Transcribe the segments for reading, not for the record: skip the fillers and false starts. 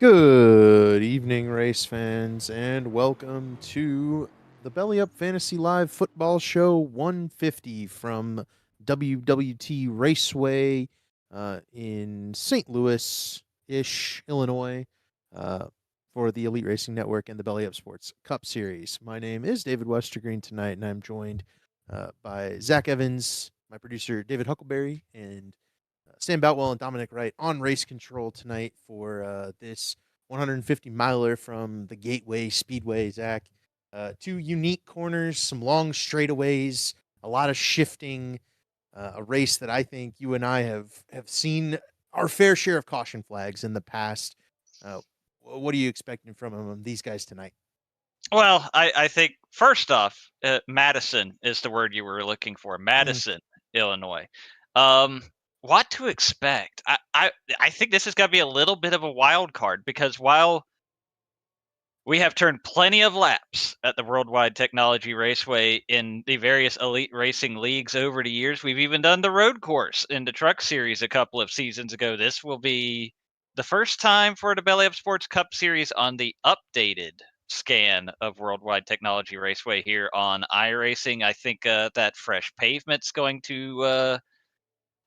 Good evening, race fans, and welcome to the Belly Up Fantasy Live Football Show 150 from WWT Raceway in St. Louis ish, Illinois, uh, for the Elite Racing Network and the Belly Up Sports Cup Series. My name is David Westergreen tonight, and I'm joined by Zach Evans, my producer David Huckleberry, and Sam Boutwell and Dominic Wright on race control tonight for this 150 miler from the Gateway Speedway. Zach, two unique corners, some long straightaways, a lot of shifting. A race that I think you and I have seen our fair share of caution flags in the past. What are you expecting from these guys tonight? Well, I think first off, Madison is the word you were looking for. Mm. Madison, Illinois. Um, what to expect? I think this is going to be a little bit of a wild card because while we have turned plenty of laps at the Worldwide Technology Raceway in the various elite racing leagues over the years, we've even done the road course in the Truck Series a couple of seasons ago. This will be the first time for the Belly Up Sports Cup Series on the updated scan of Worldwide Technology Raceway here on iRacing. I think that fresh pavement's going to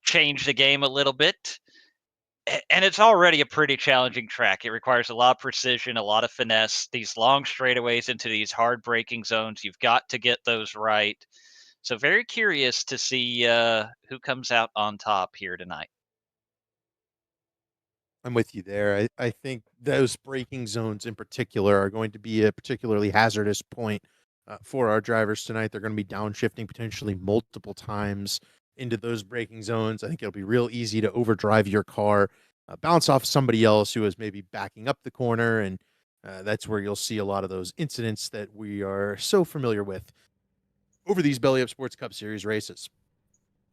change the game a little bit. And it's already a pretty challenging track. It requires a lot of precision, a lot of finesse, these long straightaways into these hard braking zones. You've got to get those right. So very curious to see who comes out on top here tonight. I'm with you there. I think those braking zones in particular are going to be a particularly hazardous point for our drivers tonight. They're going to be downshifting potentially multiple times into those braking zones. I think it'll be real easy to overdrive your car, bounce off somebody else who is maybe backing up the corner, and that's where you'll see a lot of those incidents that we are so familiar with over these Belly Up Sports Cup Series races.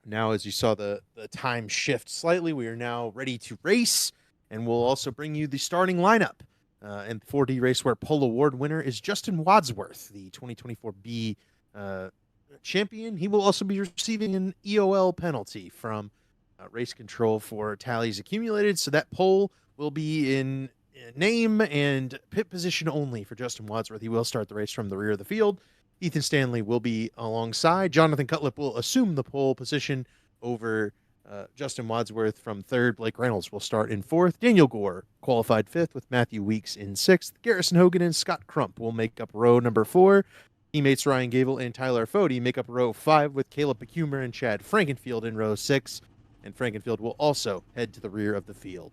Now, as you saw the time shift slightly, we are now ready to race, and we'll also bring you the starting lineup. And 4D Raceware Pole Award winner is Justin Wadsworth, the 2024B champion. He will also be receiving an EOL penalty from race control for tallies accumulated, so that pole will be in name and pit position only for Justin Wadsworth. He will start the race from the rear of the field. Ethan Stanley will be alongside. Jonathan Cutlip will assume the pole position over Justin Wadsworth from third. Blake Reynolds will start in fourth. Daniel Gore qualified fifth with Matthew Weeks in sixth. Garrison Hogan and Scott Crump will make up row number four. Teammates Ryan Gable and Tyler Fody make up row five with Caleb Pecumer and Chad Frankenfield in row six. And Frankenfield will also head to the rear of the field.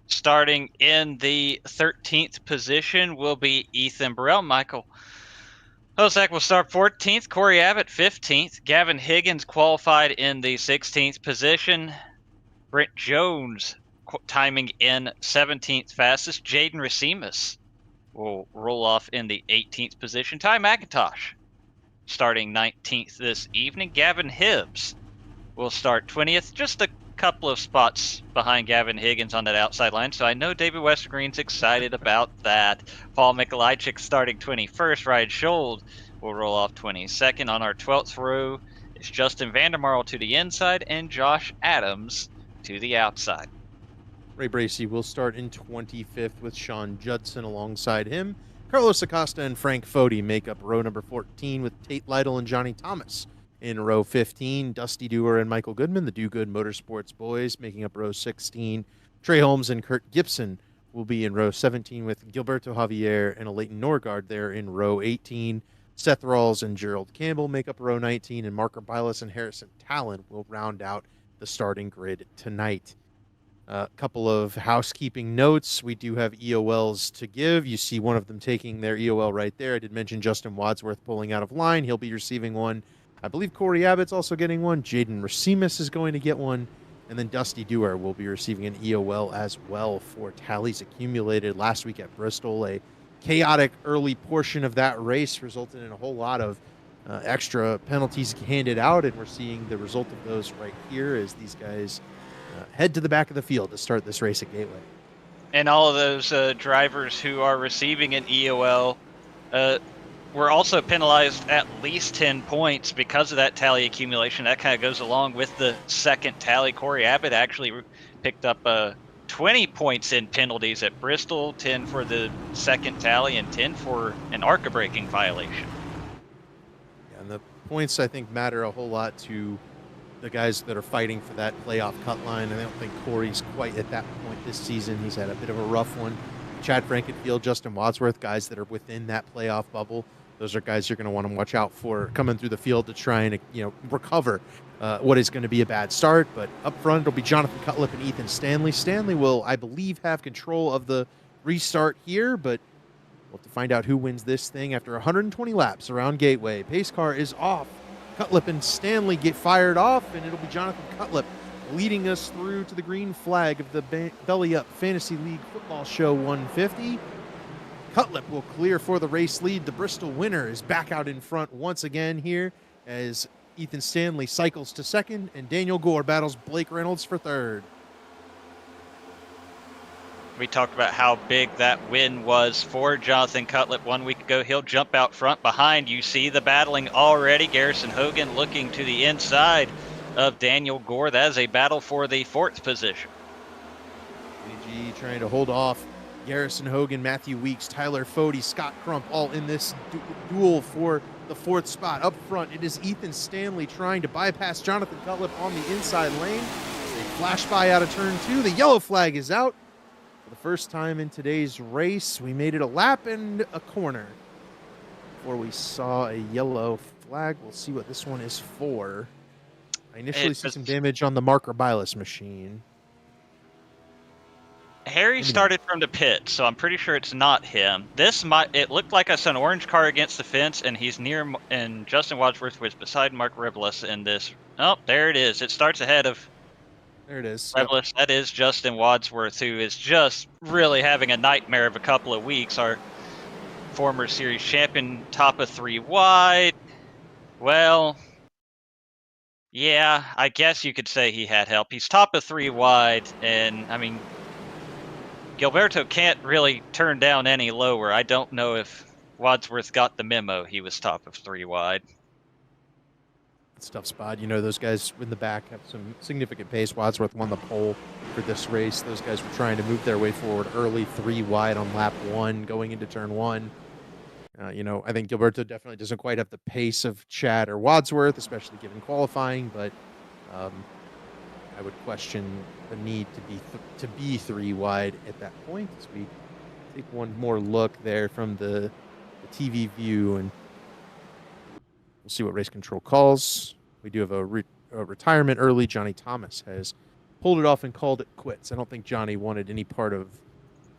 Starting in the 13th position will be Ethan Burrell. Michael Hosek will start 14th. Corey Abbott 15th. Gavin Higgins qualified in the 16th position. Brent Jones timing in 17th fastest. Jaden Racimus will roll off in the 18th position. Ty McIntosh starting 19th this evening. Gavin Hibbs will start 20th, just a couple of spots behind Gavin Higgins on that outside line. So I know David Westergreen's excited about that. Paul Mikolajczyk starting 21st. Ryan Schold will roll off 22nd. On our 12th row is Justin Vandermarl to the inside and Josh Adams to the outside. Ray Bracey will start in 25th with Sean Judson alongside him. Carlos Acosta and Frank Fody make up row number 14 with Tate Lytle and Johnny Thomas. In row 15, Dusty Dewar and Michael Goodman, the Do Good Motorsports boys, making up row 16. Trey Holmes and Kurt Gibson will be in row 17 with Gilberto Javier and a Leighton Norgard there in row 18. Seth Rawls and Gerald Campbell make up row 19, and Marker Bilas and Harrison Talon will round out the starting grid tonight. A couple of housekeeping notes. We do have EOLs to give. You see one of them taking their EOL right there. I did mention Justin Wadsworth pulling out of line. He'll be receiving one. I believe Corey Abbott's also getting one. Jaden Racimus is going to get one. And then Dusty Dewar will be receiving an EOL as well for tallies accumulated last week at Bristol. A chaotic early portion of that race resulted in a whole lot of extra penalties handed out. And we're seeing the result of those right here as these guys head to the back of the field to start this race at Gateway. And all of those drivers who are receiving an EOL were also penalized at least 10 points because of that tally accumulation. That kind of goes along with the second tally. Corey Abbott actually picked up 20 points in penalties at Bristol, 10 for the second tally, and 10 for an ARCA braking violation. Yeah, and the points, I think, matter a whole lot to the guys that are fighting for that playoff cut line. And I don't think Corey's quite at that point this season. He's had a bit of a rough one. Chad Frankenfield, Justin Wadsworth, guys that are within that playoff bubble. Those are guys you're going to want to watch out for coming through the field to try and recover what is going to be a bad start. But up front, it'll be Jonathan Cutlip and Ethan Stanley. Stanley will, I believe, have control of the restart here, but we'll have to find out who wins this thing after 120 laps around Gateway. Pace car is off. Cutlip and Stanley get fired off, and it'll be Jonathan Cutlip leading us through to the green flag of the Belly Up Fantasy League Football Show 150. Cutlip will clear for the race lead. The Bristol winner is back out in front once again here as Ethan Stanley cycles to second, and Daniel Gore battles Blake Reynolds for third. We talked about how big that win was for Jonathan Cutlip 1 week ago. He'll jump out front behind. You see the battling already. Garrison Hogan looking to the inside of Daniel Gore. That is a battle for the 4th position. AG trying to hold off Garrison Hogan, Matthew Weeks, Tyler Fody, Scott Crump, all in this duel for the 4th spot. Up front, it is Ethan Stanley trying to bypass Jonathan Cutlip on the inside lane. They flash by out of turn 2. The yellow flag is out. For the first time in today's race, we made it a lap and a corner before we saw a yellow flag. We'll see what this one is for. I initially see some damage on the Mark Rabilis machine. Harry started from the pit, so I'm pretty sure it's not him. It looked like I saw an orange car against the fence, and he's near, and Justin Wadsworth was beside Mark Rabilis in this. Oh, there it is. It starts ahead of. There it is. Yep. That is Justin Wadsworth, who is just really having a nightmare of a couple of weeks. Our former series champion, top of 3 wide. Well, yeah, I guess you could say he had help. He's top of 3 wide, and I mean, Gilberto can't really turn down any lower. I don't know if Wadsworth got the memo. He was top of 3 wide. It's a tough spot. You know, those guys in the back have some significant pace. Wadsworth won the pole for this race. Those guys were trying to move their way forward early, 3 wide on lap 1, going into turn 1. I think Gilberto definitely doesn't quite have the pace of Chad or Wadsworth, especially given qualifying, but I would question the need to be 3 wide at that point as we take one more look there from the TV view, and we'll see what race control calls. We do have a retirement early. Johnny Thomas has pulled it off and called it quits. I don't think Johnny wanted any part of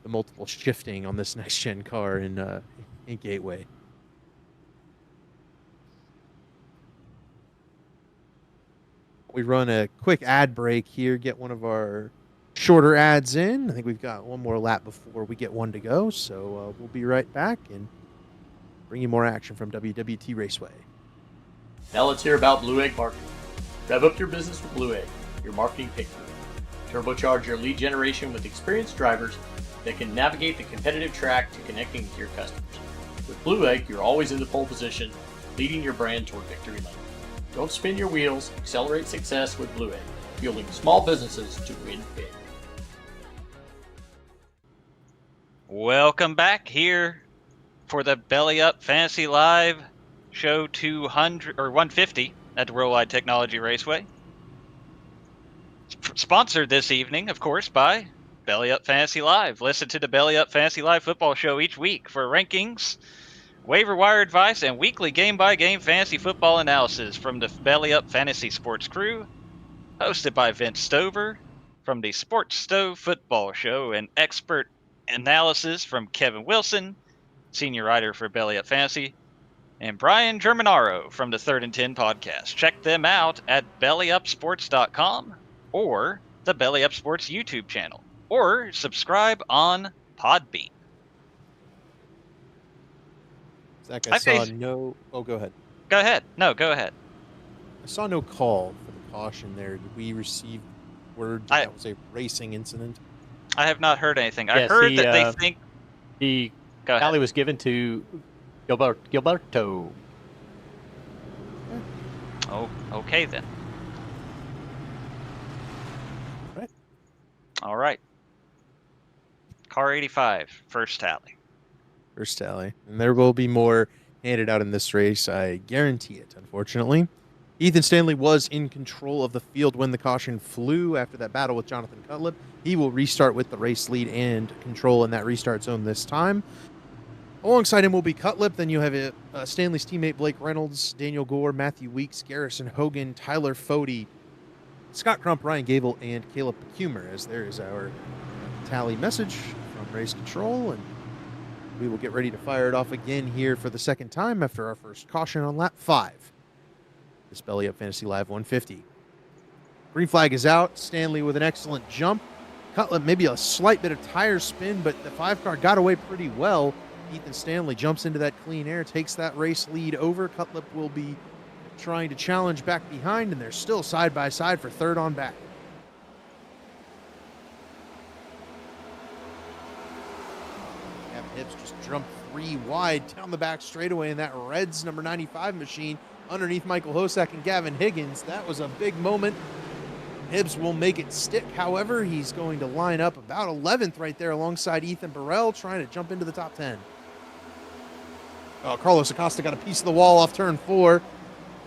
the multiple shifting on this next-gen car in Gateway. We run a quick ad break here, get one of our shorter ads in. I think we've got one more lap before we get one to go, so we'll be right back and bring you more action from WWT Raceway. Now let's hear about Blue Egg Marketing. Rev up your business with Blue Egg, your marketing picture. Turbocharge your lead generation with experienced drivers that can navigate the competitive track to connecting with your customers. With Blue Egg, you're always in the pole position, leading your brand toward victory lane. Don't spin your wheels, accelerate success with Blue Egg, fueling small businesses to win big. Welcome back here for the Belly Up Fantasy Live Show 200 or 150 at the Worldwide Technology Raceway. Sponsored this evening, of course, by Belly Up Fantasy Live. Listen to the Belly Up Fantasy Live football show each week for rankings, waiver wire advice, and weekly game-by-game fantasy football analysis from the Belly Up Fantasy Sports crew, hosted by Vince Stover from the Sports Stove Football Show, and expert analysis from Kevin Wilson, senior writer for Belly Up Fantasy, and Brian Germanaro from the 3rd and 10 podcast. Check them out at bellyupsports.com or the Belly Up Sports YouTube channel, or subscribe on Podbean. Zach, I saw no... Oh, go ahead. Go ahead. No, go ahead. I saw no call for the caution there. Did we receive word that was a racing incident? I have not heard anything. I Yes, heard that they think... The tally was given to Gilberto. Oh, okay then. Right. All right. Car 85, first tally. First tally. And there will be more handed out in this race. I guarantee it, unfortunately. Ethan Stanley was in control of the field when the caution flew after that battle with Jonathan Cutlip. He will restart with the race lead and control in that restart zone this time. Alongside him will be Cutlip. Then you have Stanley's teammate Blake Reynolds, Daniel Gore, Matthew Weeks, Garrison Hogan, Tyler Fody, Scott Crump, Ryan Gable, and Caleb Pecumer, as there is our tally message from race control. And we will get ready to fire it off again here for the second time after our first caution on lap 5. This Belly Up Fantasy Live 150. Green flag is out. Stanley with an excellent jump. Cutlip maybe a slight bit of tire spin, but the 5 car got away pretty well. Ethan Stanley jumps into that clean air, takes that race lead over. Cutlip will be trying to challenge back behind, and they're still side by side for third on back. Gavin Hibbs just jumped 3 wide down the back straightaway in that Reds number 95 machine underneath Michael Hosack and Gavin Higgins. That was a big moment. Hibbs will make it stick. However, he's going to line up about 11th right there alongside Ethan Burrell, trying to jump into the top 10. Carlos Acosta got a piece of the wall off turn 4.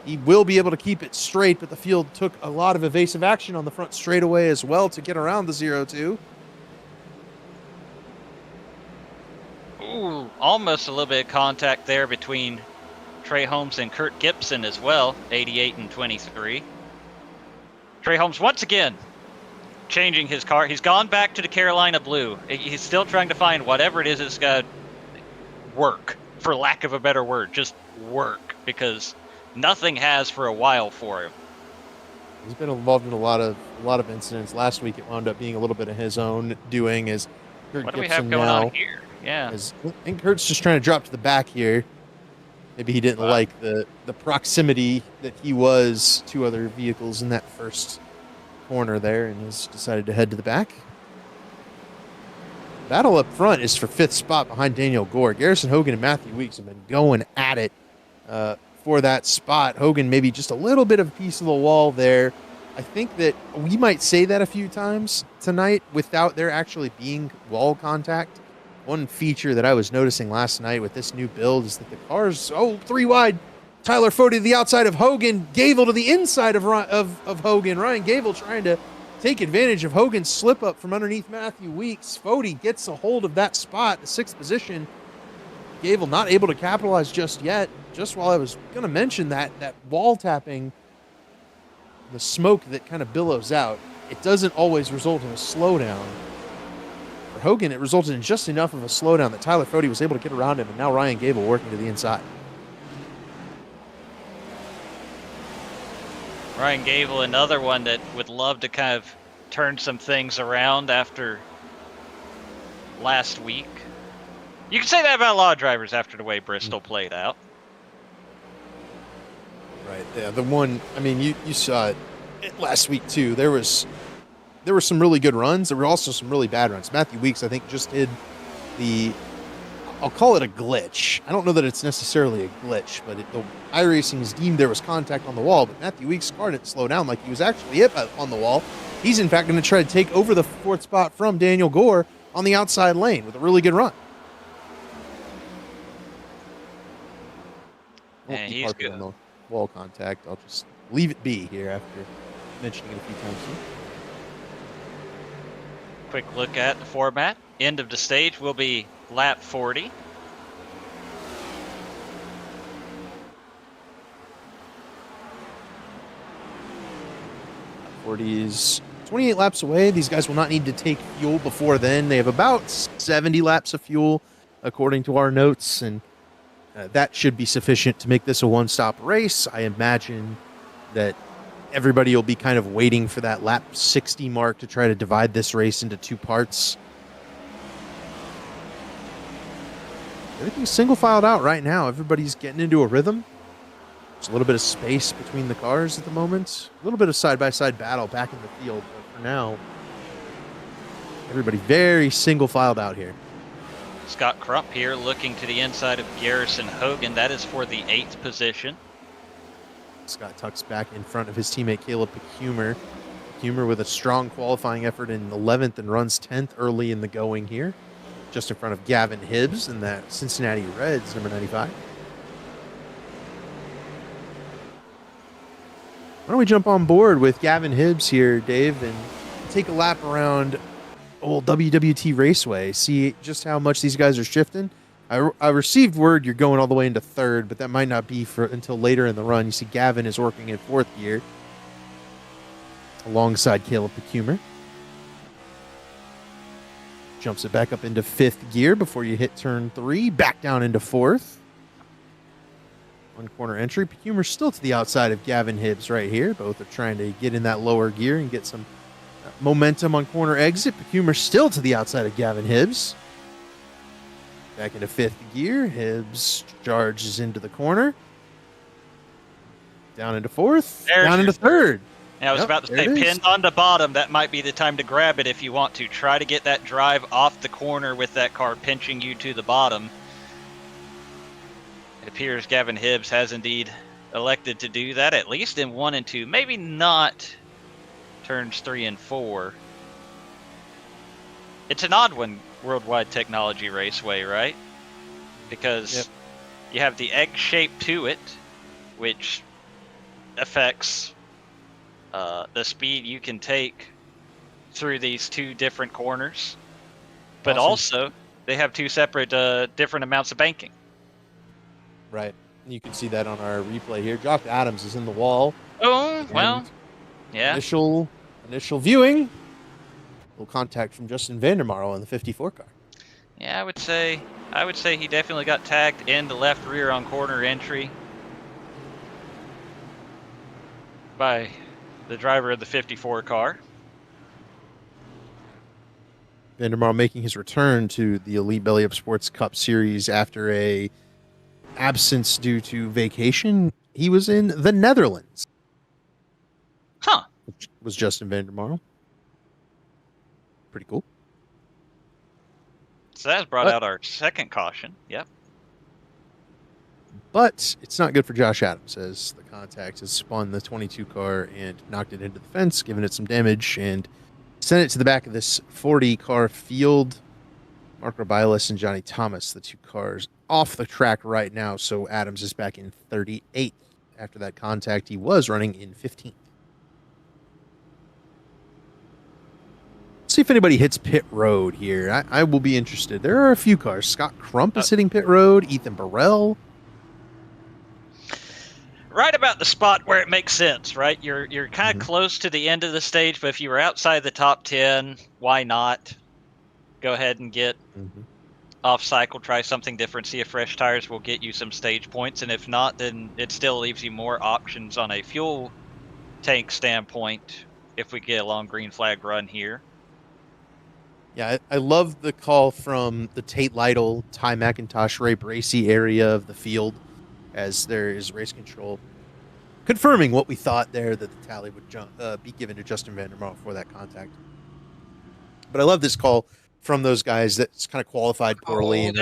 He will be able to keep it straight, but the field took a lot of evasive action on the front straightaway as well to get around the 0-2. Ooh, almost a little bit of contact there between Trey Holmes and Kurt Gibson as well, 88 and 23. Trey Holmes once again changing his car. He's gone back to the Carolina Blue. He's still trying to find whatever it is that's got to work, for lack of a better word, just work, because nothing has for a while for him. He's been involved in a lot of incidents. Last week it wound up being a little bit of his own doing as Kurt What do Gibson we have going now, on here? Yeah. I think Kurt's just trying to drop to the back here. Maybe he didn't like the proximity that he was to other vehicles in that first corner there and has decided to head to the back. Battle up front is for 5th spot behind Daniel Gore. Garrison Hogan and Matthew Weeks have been going at it for that spot. Hogan maybe just a little bit of a piece of the wall there. I think that we might say that a few times tonight without there actually being wall contact. One feature that I was noticing last night with this new build is that the cars, 3 wide. Tyler Fody to the outside of Hogan. Gable to the inside of Hogan. Ryan Gable trying to take advantage of Hogan's slip up from underneath Matthew Weeks. Fody gets a hold of that spot, the 6th position. Gable not able to capitalize just yet. Just while I was going to mention that wall tapping, the smoke that kind of billows out, it doesn't always result in a slowdown. For Hogan, it resulted in just enough of a slowdown that Tyler Fody was able to get around him, and now Ryan Gable working to the inside. Ryan Gable, another one that would love to kind of turn some things around after last week. You can say that about a lot of drivers after the way Bristol played out. Right, yeah, the one, I mean, you saw it last week too. There were some really good runs. There were also some really bad runs. Matthew Weeks, I think, just did I'll call it a glitch. I don't know that it's necessarily a glitch, but the iRacing has deemed there was contact on the wall, but Matthew Weeks' car didn't slow down like he was actually hit on the wall. He's, in fact, going to try to take over the 4th spot from Daniel Gore on the outside lane with a really good run. Yeah, he's good. On the wall contact. I'll just leave it be here after mentioning it a few times. Quick look at the format. End of the stage will be lap 40. Is 28 laps away. These guys will not need to take fuel before then. They have about 70 laps of fuel, according to our notes, and that should be sufficient to make this a one-stop race. I imagine that everybody will be kind of waiting for that lap 60 mark to try to divide this race into 2 parts. Everything's single-filed out right now. Everybody's getting into a rhythm. There's a little bit of space between the cars at the moment. A little bit of side-by-side battle back in the field, but for now, everybody very single-filed out here. Scott Crump here looking to the inside of Garrison Hogan. That is for the 8th position. Scott tucks back in front of his teammate Caleb Pecumer. Pecumer with a strong qualifying effort in 11th and runs 10th early in the going here. just in front of Gavin Hibbs in that Cincinnati Reds, number 95. Why don't we jump on board with Gavin Hibbs here, Dave, and take a lap around old WWT Raceway, see just how much these guys are shifting. I received word you're going all the way into third, but that might not be for until later in the run. You see Gavin is working in fourth gear alongside Caleb Pecumer. Jumps it back up into fifth gear before you hit turn 3, back down into fourth. One corner entry. Pecumer's still to the outside of Gavin Hibbs right here. Both are trying to get in that lower gear and get some momentum on corner exit. Pecumer's still to the outside of Gavin Hibbs. Back into fifth gear. Hibbs charges into the corner. Down into fourth. Down into third. Yeah, I was about to say, pinned on the bottom, that might be the time to grab it if you want to. Try to get that drive off the corner with that car pinching you to the bottom. It appears Gavin Hibbs has indeed elected to do that, at least in 1 and 2. Maybe not turns 3 and 4. It's an odd one, Worldwide Technology Raceway, right? Because you have the egg shape to it, which affects the speed you can take through these two different corners. But also, they have two separate different amounts of banking. Right. You can see that on our replay here. Josh Adams is in the wall. Oh, well, yeah. Initial viewing. Little contact from Justin Vandermarl in the 54 car. Yeah, I would say he definitely got tagged in the left rear on corner entry by the driver of the 54 car. Vandermarl making his return to the Elite Belly Up Sports Cup Series after a absence due to vacation. He was in the Netherlands. Huh. Which was Justin Vandermarl. Pretty cool. So that's brought out our second caution. Yep. But it's not good for Josh Adams, as the contact has spun the 22 car and knocked it into the fence, giving it some damage, and sent it to the back of this 40 car field. Mark Rabilis and Johnny Thomas, the two cars off the track right now, so Adams is back in 38th. After that contact, he was running in 15th. See if anybody hits pit road here. I will be interested. There are a few cars. Scott Crump is hitting pit road. Ethan Burrell. Right about the spot where it makes sense, right? You're kind of close to the end of the stage, but if you were outside the top 10, why not? Go ahead and get off cycle, try something different, see if fresh tires will get you some stage points, and if not, then it still leaves you more options on a fuel tank standpoint if we get a long green flag run here. Yeah, I love the call from the Tate Lytle, Ty McIntosh, Ray Bracey area of the field, as there is race control confirming what we thought there, that the tally would be given to Justin Vandermarl for that contact. But I love this call from those guys that's kind of qualified poorly.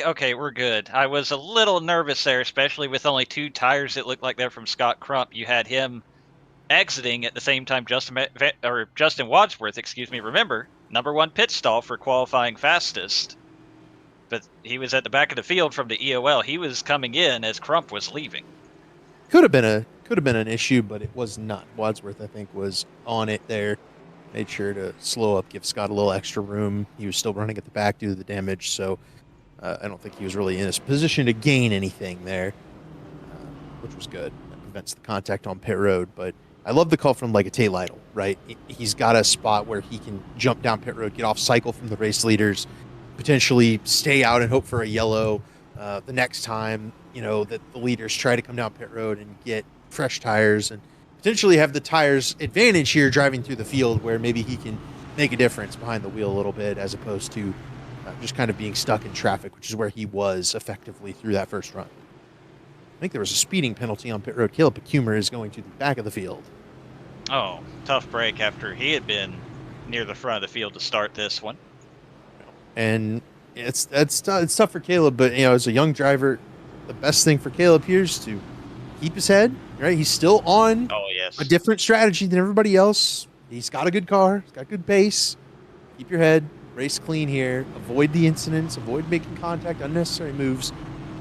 Okay, we're good. I was a little nervous there, especially with only two tires that looked like they're from Scott Crump. You had him exiting at the same time Justin Wadsworth, remember, number 1 pit stall for qualifying fastest. But he was at the back of the field from the EOL. He was coming in as Crump was leaving. Could have been an issue, but it was not. Wadsworth, I think, was on it there. Made sure to slow up, give Scott a little extra room. He was still running at the back due to the damage, so I don't think he was really in a position to gain anything there, which was good. That prevents the contact on pit road. But I love the call from like a Tate Lytle, right? He's got a spot where he can jump down pit road, get off cycle from the race leaders, potentially stay out and hope for a yellow the next time, that the leaders try to come down pit road and get fresh tires, and potentially have the tires advantage here driving through the field, where maybe he can make a difference behind the wheel a little bit, as opposed to just kind of being stuck in traffic, which is where he was effectively through that first run. I think there was a speeding penalty on pit road. Caleb Pecumer is going to the back of the field. Oh, tough break after he had been near the front of the field to start this one. And it's tough for Caleb, but as a young driver, the best thing for Caleb here is to keep his head, right? He's still on a different strategy than everybody else. He's got a good car, he's got good pace. Keep your head, race clean here, avoid the incidents, avoid making contact, unnecessary moves.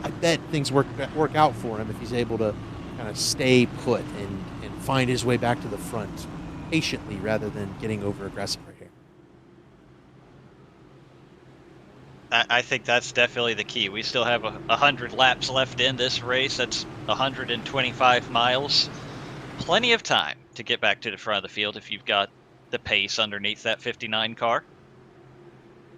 I bet things work out for him if he's able to kind of stay put and find his way back to the front patiently rather than getting over aggressive right here. I think that's definitely the key. We still have 100 laps left in this race. That's 125 miles. Plenty of time to get back to the front of the field if you've got the pace underneath that 59 car.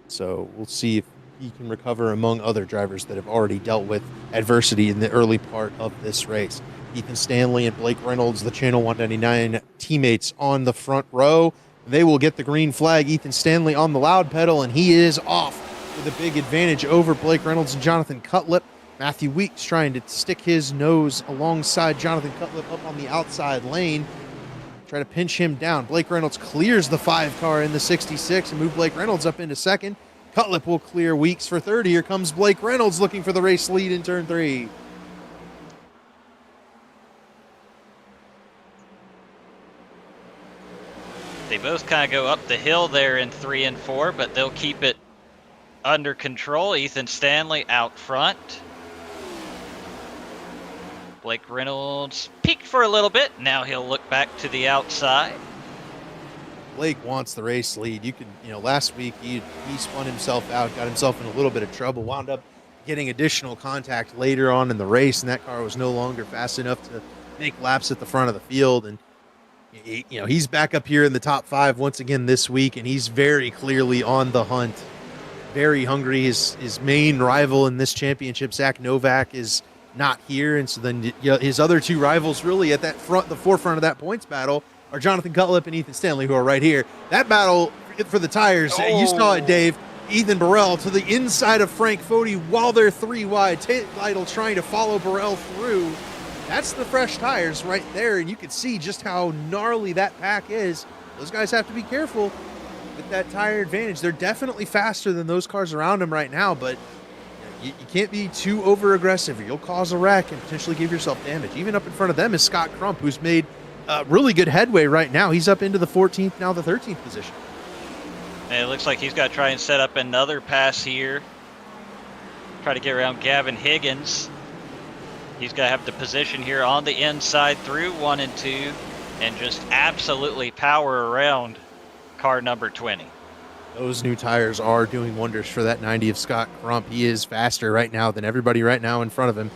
So we'll see if he can recover among other drivers that have already dealt with adversity in the early part of this race. Ethan Stanley and Blake Reynolds, the Channel 199 teammates on the front row. They will get the green flag. Ethan Stanley on the loud pedal, and he is off with a big advantage over Blake Reynolds and Jonathan Cutlip. Matthew Weeks trying to stick his nose alongside Jonathan Cutlip up on the outside lane. Try to pinch him down. Blake Reynolds clears the 5 car in the 66 and move Blake Reynolds up into second. Cutlip will clear Weeks for third. Here comes Blake Reynolds looking for the race lead in turn 3. They both kind of go up the hill there in 3 and 4, but they'll keep it under control. Ethan Stanley out front. Blake Reynolds peeked for a little bit. Now he'll look back to the outside. Blake wants the race lead. Last week he spun himself out, got himself in a little bit of trouble, wound up getting additional contact later on in the race, and that car was no longer fast enough to make laps at the front of the field. And he's back up here in the top 5 once again this week, and he's very clearly on the hunt, very hungry. His main rival in this championship, Zach Novak, is not here, and so then his other 2 rivals really at the forefront of that points battle are Jonathan Cutlip and Ethan Stanley, who are right here. That battle for the tires, you saw it, Dave. Ethan Burrell to the inside of Frank Foti while they're 3 wide. Tate Lytle trying to follow Burrell through. That's the fresh tires right there, and you can see just how gnarly that pack is. Those guys have to be careful with that tire advantage. They're definitely faster than those cars around them right now, but you can't be too over-aggressive. You'll cause a wreck and potentially give yourself damage. Even up in front of them is Scott Crump, who's made really good headway right now. He's up into the 14th, now the 13th position. And it looks like he's got to try and set up another pass here. Try to get around Gavin Higgins. He's got to have the position here on the inside through 1 and 2 and just absolutely power around car number 20. Those new tires are doing wonders for that 90 of Scott Crump. He is faster right now than everybody right now in front of him.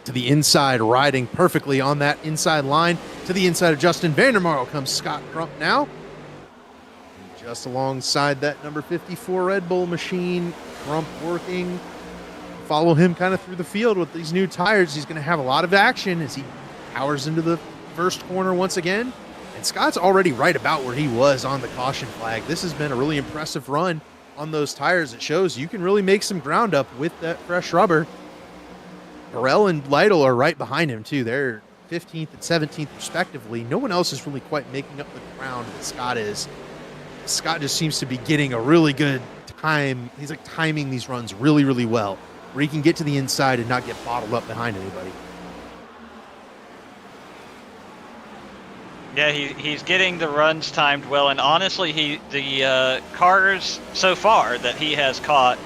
To the inside, riding perfectly on that inside line. To the inside of Justin Vandermarl comes Scott Crump now. And just alongside that number 54 Red Bull machine, Crump working. Follow him kind of through the field with these new tires. He's going to have a lot of action as he powers into the first corner once again. And Scott's already right about where he was on the caution flag. This has been a really impressive run on those tires. It shows you can really make some ground up with that fresh rubber. Burrell and Lytle are right behind him, too. They're 15th and 17th, respectively. No one else is really quite making up the ground that Scott is. Scott just seems to be getting a really good time. He's like timing these runs really, really well, where he can get to the inside and not get bottled up behind anybody. Yeah, he's getting the runs timed well, and honestly, the cars so far that he has caught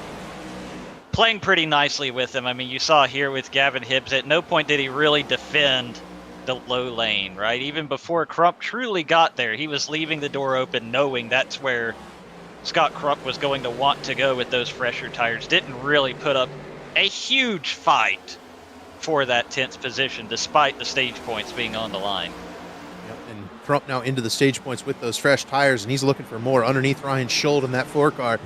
playing pretty nicely with him. I mean, you saw here with Gavin Hibbs, at no point did he really defend the low lane, right? Even before Crump truly got there, he was leaving the door open knowing that's where Scott Crump was going to want to go with those fresher tires. Didn't really put up a huge fight for that 10th position, despite the stage points being on the line. Yep, and Crump now into the stage points with those fresh tires, and he's looking for more underneath Ryan Schuld in that 4 car.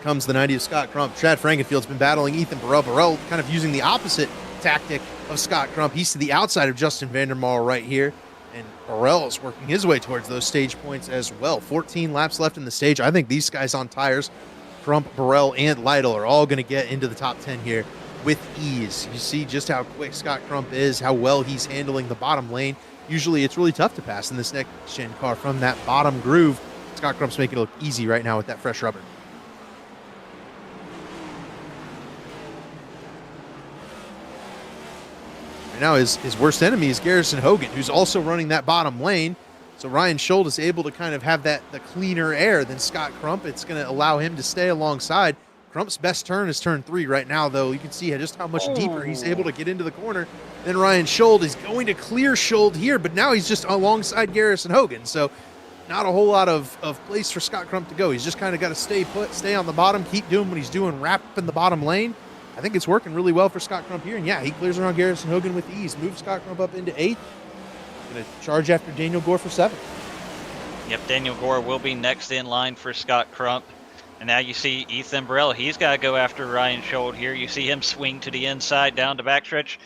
Comes the 90 of Scott Crump. Chad Frankenfield's been battling Ethan Burrell. Burrell kind of using the opposite tactic of Scott Crump. He's to the outside of Justin Vandermarl right here, and Burrell's working his way towards those stage points as well. 14 laps left in the stage. I think these guys on tires, Crump, Burrell, and Lytle, are all going to get into the top 10 here with ease. You see just how quick Scott Crump is, how well he's handling the bottom lane. Usually it's really tough to pass in this next-gen car from that bottom groove. Scott Crump's making it look easy right now with that fresh rubber. Right now his worst enemy is Garrison Hogan, who's also running that bottom lane. So Ryan Schold is able to kind of have the cleaner air than Scott Crump. It's going to allow him to stay alongside. Crump's best turn is turn 3 right now, though. You can see just how much deeper he's able to get into the corner than Ryan Schold. Is going to clear Schold here, but now he's just alongside Garrison Hogan. So not a whole lot of place for Scott Crump to go. He's just kind of got to stay put, stay on the bottom, keep doing what he's doing, wrap in the bottom lane. I think it's working really well for Scott Crump here. And yeah, he clears around Garrison Hogan with ease. Moves Scott Crump up into 8th. Going to charge after Daniel Gore for 7th. Yep, Daniel Gore will be next in line for Scott Crump. And now you see Ethan Burrell. He's got to go after Ryan Schold here. You see him swing to the inside down to backstretch.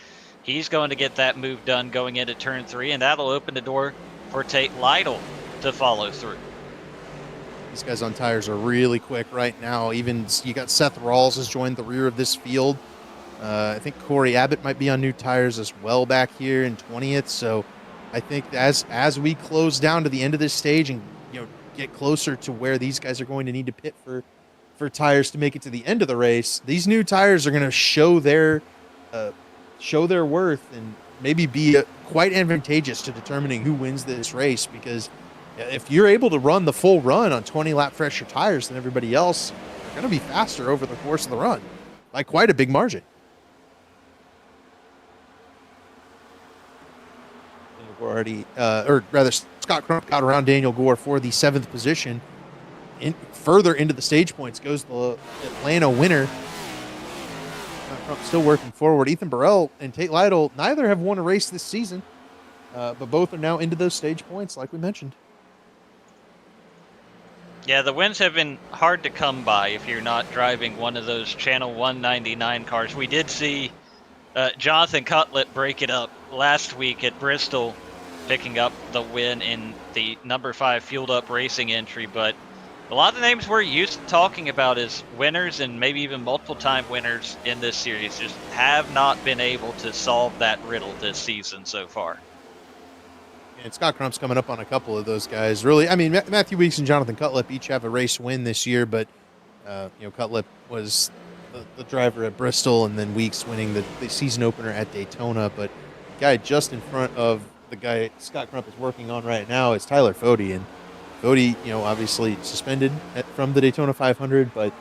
He's going to get that move done going into turn 3, and that'll open the door for Tate Lytle to follow through. These guys on tires are really quick right now. Even you got Seth Rawls has joined the rear of this field. I think Corey Abbott might be on new tires as well back here in 20th. So I think as we close down to the end of this stage and get closer to where these guys are going to need to pit for tires to make it to the end of the race, these new tires are going to show their worth and maybe be quite advantageous to determining who wins this race, because if you're able to run the full run on 20 lap fresher tires than everybody else, you're going to be faster over the course of the run by quite a big margin. Scott Crump got around Daniel Gore for the 7th position. Further into the stage points goes the Atlanta winner. Scott Crump still working forward. Ethan Burrell and Tate Lytle, neither have won a race this season, but both are now into those stage points, like we mentioned. Yeah, the wins have been hard to come by if you're not driving one of those Channel 199 cars. We did see Jonathan Cutlett break it up last week at Bristol, picking up the win in the number 5 Fueled Up Racing entry, but a lot of the names we're used to talking about as winners and maybe even multiple-time winners in this series just have not been able to solve that riddle this season so far. And Scott Crump's coming up on a couple of those guys. Really, I mean, Matthew Weeks and Jonathan Cutlip each have a race win this year, but Cutlip was the driver at Bristol, and then Weeks winning the season opener at Daytona. But the guy just in front of the guy Scott Crump is working on right now is Tyler Fode, and Fode, obviously suspended from the Daytona 500, but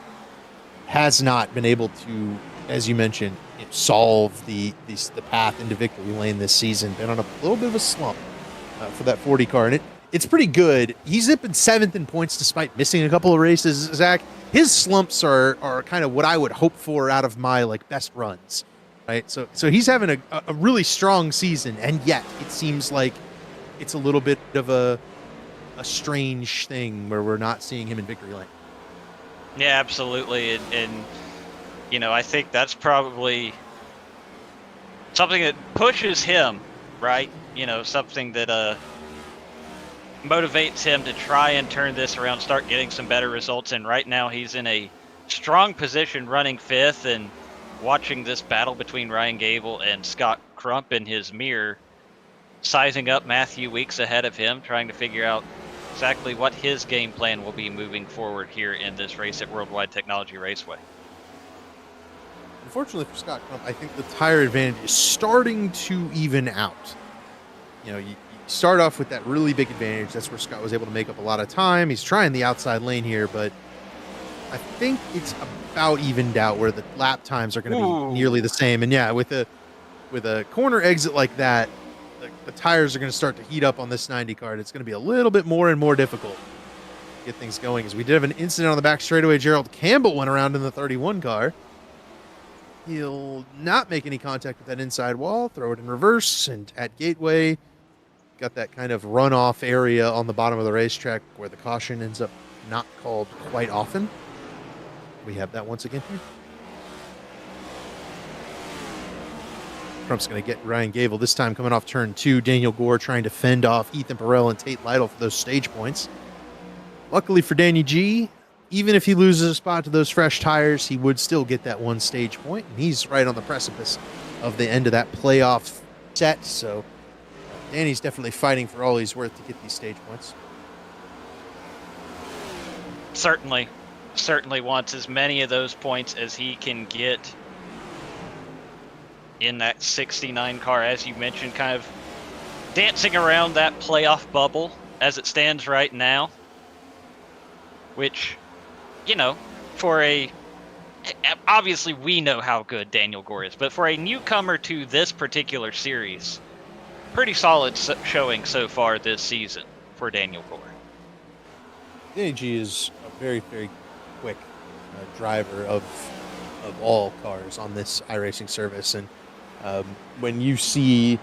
has not been able to, as you mentioned, solve the path into victory lane this season. Been on a little bit of a slump for that 40 car, and it's pretty good. He's zipping 7th in points despite missing a couple of races, Zach. His slumps are kind of what I would hope for out of my best runs, right? So he's having a really strong season, and yet it seems like it's a little bit of a strange thing where we're not seeing him in victory lane. Yeah, absolutely, and I think that's probably something that pushes him, right? Something that motivates him to try and turn this around, start getting some better results. And right now he's in a strong position running 5th and watching this battle between Ryan Gable and Scott Crump in his mirror, sizing up Matthew Weeks ahead of him, trying to figure out exactly what his game plan will be moving forward here in this race at Worldwide Technology Raceway. Unfortunately for Scott Crump, I think the tire advantage is starting to even out. You start off with that really big advantage. That's where Scott was able to make up a lot of time. He's trying the outside lane here, but I think it's about evened out where the lap times are going to be nearly the same. And yeah, with a corner exit like that, the tires are going to start to heat up on this 90 car. It's going to be a little bit more and more difficult to get things going, as we did have an incident on the back straightaway. Gerald Campbell went around in the 31 car. He'll not make any contact with that inside wall, throw it in reverse, and at Gateway, got that kind of runoff area on the bottom of the racetrack where the caution ends up not called quite often. We have that once again here. Crump's going to get Ryan Gable, this time coming off turn 2. Daniel Gore trying to fend off Ethan Burrell and Tate Lytle for those stage points. Luckily for Danny G, even if he loses a spot to those fresh tires, he would still get that one stage point, and he's right on the precipice of the end of that playoff set. So Danny's definitely fighting for all he's worth to get these stage points. Certainly wants as many of those points as he can get in that 69 car, as you mentioned, kind of dancing around that playoff bubble as it stands right now, which, for obviously we know how good Daniel Gore is, but for a newcomer to this particular series, pretty solid showing so far this season for Daniel Gore. DAG is a very, very quick driver of all cars on this iRacing service, and when you see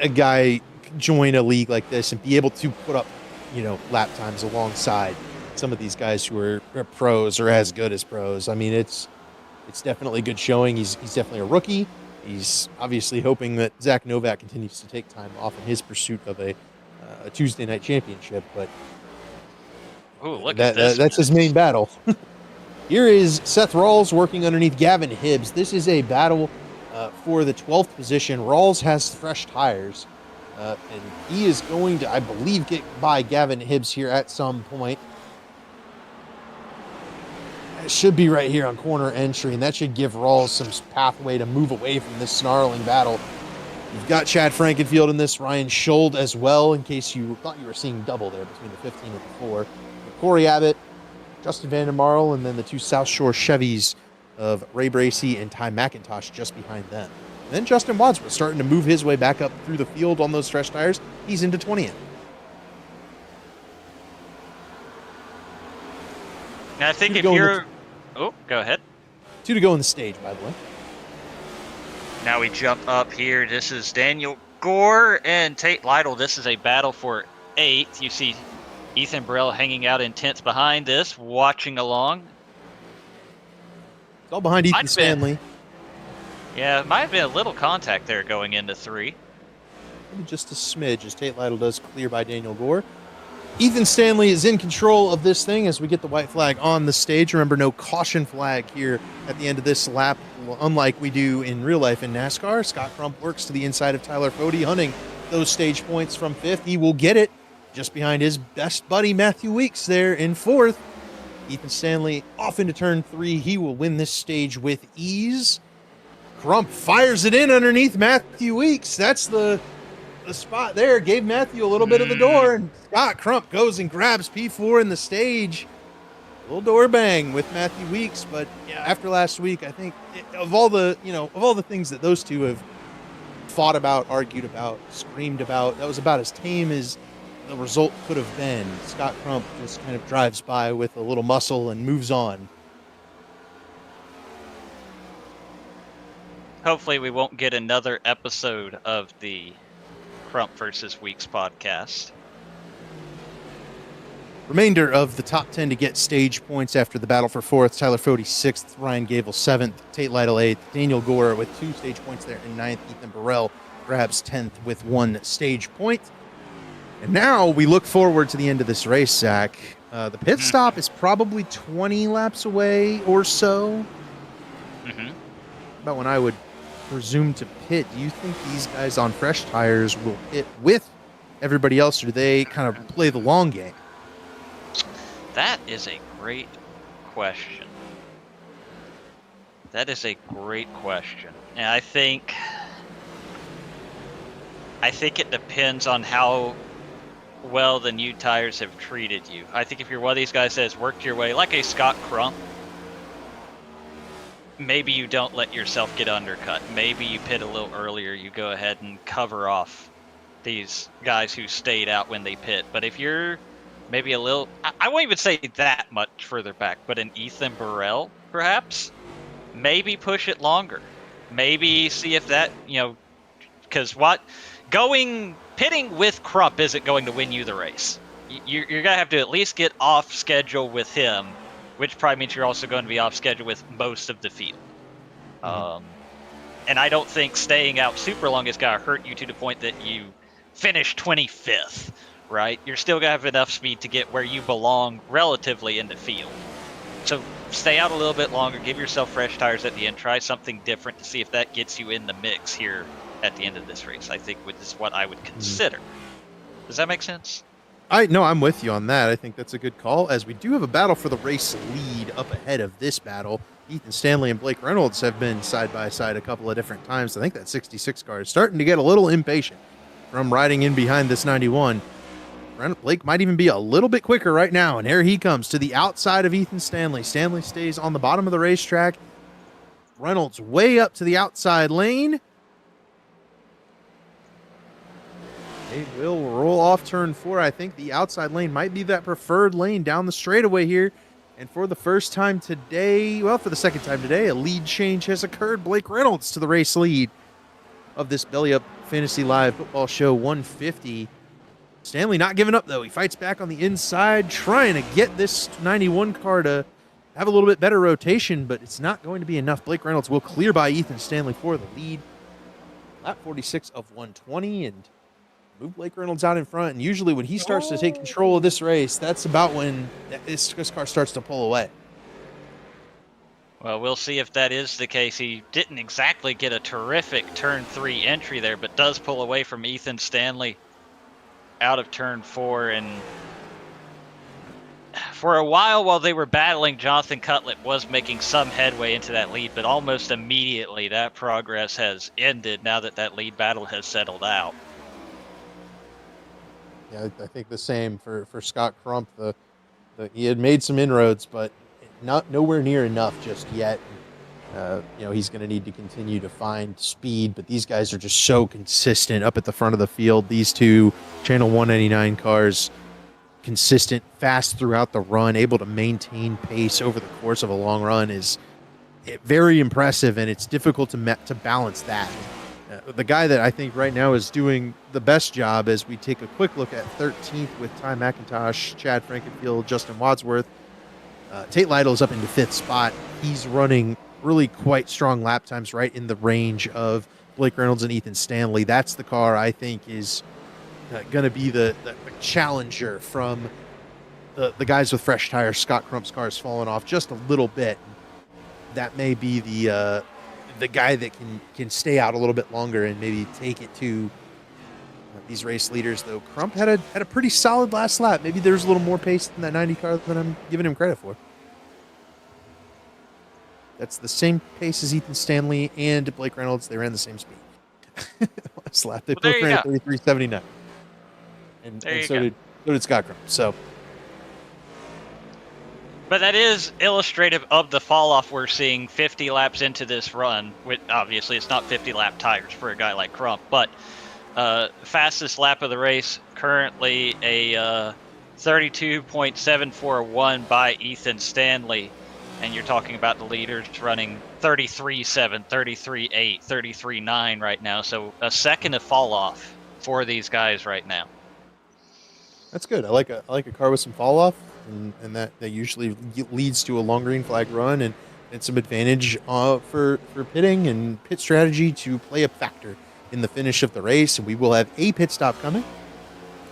a guy join a league like this and be able to put up, lap times alongside some of these guys who are pros or as good as pros, I mean, it's definitely good showing. He's definitely a rookie. He's obviously hoping that Zach Novak continues to take time off in his pursuit of a Tuesday night championship, but ooh, look at this. That's his main battle. Here is Seth Rawls working underneath Gavin Hibbs. This is a battle for the 12th position. Rawls has fresh tires, and he is going to, I believe, get by Gavin Hibbs here at some point. It should be right here on corner entry, and that should give Rawls some pathway to move away from this snarling battle. You've got Chad Frankenfield in this, Ryan Schold as well, in case you thought you were seeing double there between the 15 and the 4. Corey Abbott, Justin Vandermarl, and then the two South Shore Chevys of Ray Bracey and Ty McIntosh just behind them. And then Justin Wadsworth starting to move his way back up through the field on those fresh tires. He's into 20th. I think if you're... Oh, go ahead. 2 to go in the stage, by the way. Now we jump up here. This is Daniel Gore and Tate Lytle. This is a battle for 8th. You see Ethan Burrell hanging out in tents behind this, watching along. It's all behind Ethan Stanley. Yeah, might have been a little contact there going into 3. Maybe just a smidge as Tate Lytle does clear by Daniel Gore. Ethan Stanley is in control of this thing as we get the white flag on the stage. Remember, no caution flag here at the end of this lap, unlike we do in real life in NASCAR. Scott Crump works to the inside of Tyler Fode, hunting those stage points from 5th. He will get it just behind his best buddy Matthew Weeks there in 4th. Ethan Stanley off into turn 3. He will win this stage with ease. Crump fires it in underneath Matthew Weeks. That's the spot there. Gave Matthew a little bit of the door, and Scott Crump goes and grabs P4 in the stage. A little door bang with Matthew Weeks, but yeah, after last week, I think of all the things that those two have fought about, argued about, screamed about, that was about as tame as the result could have been. Scott Crump just kind of drives by with a little muscle and moves on. Hopefully we won't get another episode of the Crump versus Weeks podcast. Remainder of the top 10 to get stage points after the battle for 4th. Tyler Fode 6th, Ryan Gable 7th, Tate Lytle 8th, Daniel Gore with 2 stage points there in 9th. Ethan Burrell grabs 10th with 1 stage point. And now we look forward to the end of this race, Zach. The pit stop is probably 20 laps away or so. About when I would presume to pit. Do you think these guys on fresh tires will pit with everybody else, or do they kind of play the long game? That is a great question. And I think it depends on how well the new tires have treated you. I think if you're one of these guys that has worked your way, like a Scott Crump, maybe you don't let yourself get undercut. Maybe you pit a little earlier. You go ahead and cover off these guys who stayed out when they pit. But if you're maybe a little, I won't even say that much further back, but an Ethan Burrell, perhaps, maybe push it longer. Maybe see if that, because pitting with Crump isn't going to win you the race. You're going to have to at least get off schedule with him, which probably means you're also going to be off schedule with most of the field. And I don't think staying out super long is going to hurt you to the point that you finish 25th, right? You're still going to have enough speed to get where you belong relatively in the field. So stay out a little bit longer, give yourself fresh tires at the end, try something different to see if that gets you in the mix here at the end of this race. I think is what I would consider. Does that make sense? I'm with you on that. I think that's a good call, as we do have a battle for the race lead up ahead of this battle. Ethan Stanley and Blake Reynolds have been side by side a couple of different times. I think that 66 car is starting to get a little impatient from riding in behind this 91. Blake might even be a little bit quicker right now. And here he comes to the outside of Ethan Stanley. Stanley stays on the bottom of the racetrack. Reynolds way up to the outside lane. They will roll off turn 4. I think the outside lane might be that preferred lane down the straightaway here. And for the first time today, well, for the second time today, a lead change has occurred. Blake Reynolds to the race lead of this Belly Up Fantasy Live Football Show 150. Stanley not giving up, though. He fights back on the inside, trying to get this 91 car to have a little bit better rotation, but it's not going to be enough. Blake Reynolds will clear by Ethan Stanley for the lead. Lap 46 of 120, and move Blake Reynolds out in front. And usually when he starts to take control of this race, that's about when this car starts to pull away. Well, we'll see if that is the case. He didn't exactly get a terrific turn 3 entry there, but does pull away from Ethan Stanley out of turn 4. And for a while they were battling, Jonathan Cutlett was making some headway into that lead, but almost immediately that progress has ended now that lead battle has settled out. Yeah, I think the same for Scott Crump. He had made some inroads, but nowhere near enough just yet. He's going to need to continue to find speed, but these guys are just so consistent up at the front of the field. These two Channel 199 cars, consistent, fast throughout the run, able to maintain pace over the course of a long run is very impressive, and it's difficult to balance that. The guy that I think right now is doing the best job, as we take a quick look at 13th with Ty McIntosh, Chad Frankenfield, Justin Wadsworth. Tate Lytle's up into 5th spot. He's running really quite strong lap times, right in the range of Blake Reynolds and Ethan Stanley. That's the car I think is going to be the challenger from the guys with fresh tires. Scott Crump's car has fallen off just a little bit. That may be the guy that can stay out a little bit longer and maybe take it to these race leaders. Though Crump had a pretty solid last lap. Maybe there's a little more pace in that 90 car than I'm giving him credit for. That's the same pace as Ethan Stanley and Blake Reynolds. They ran the same speed last lap. They both ran at 33.79, and so did Scott Crump. So. But that is illustrative of the fall-off we're seeing 50 laps into this run. Obviously, it's not 50-lap tires for a guy like Crump, but fastest lap of the race, currently a 32.741 by Ethan Stanley. And you're talking about the leaders running 33.7, 33.8, 33.9 right now. So a second of fall-off for these guys right now. That's good. I like a car with some fall-off. And that usually leads to a long green flag run and some advantage for pitting and pit strategy to play a factor in the finish of the race. And we will have a pit stop coming.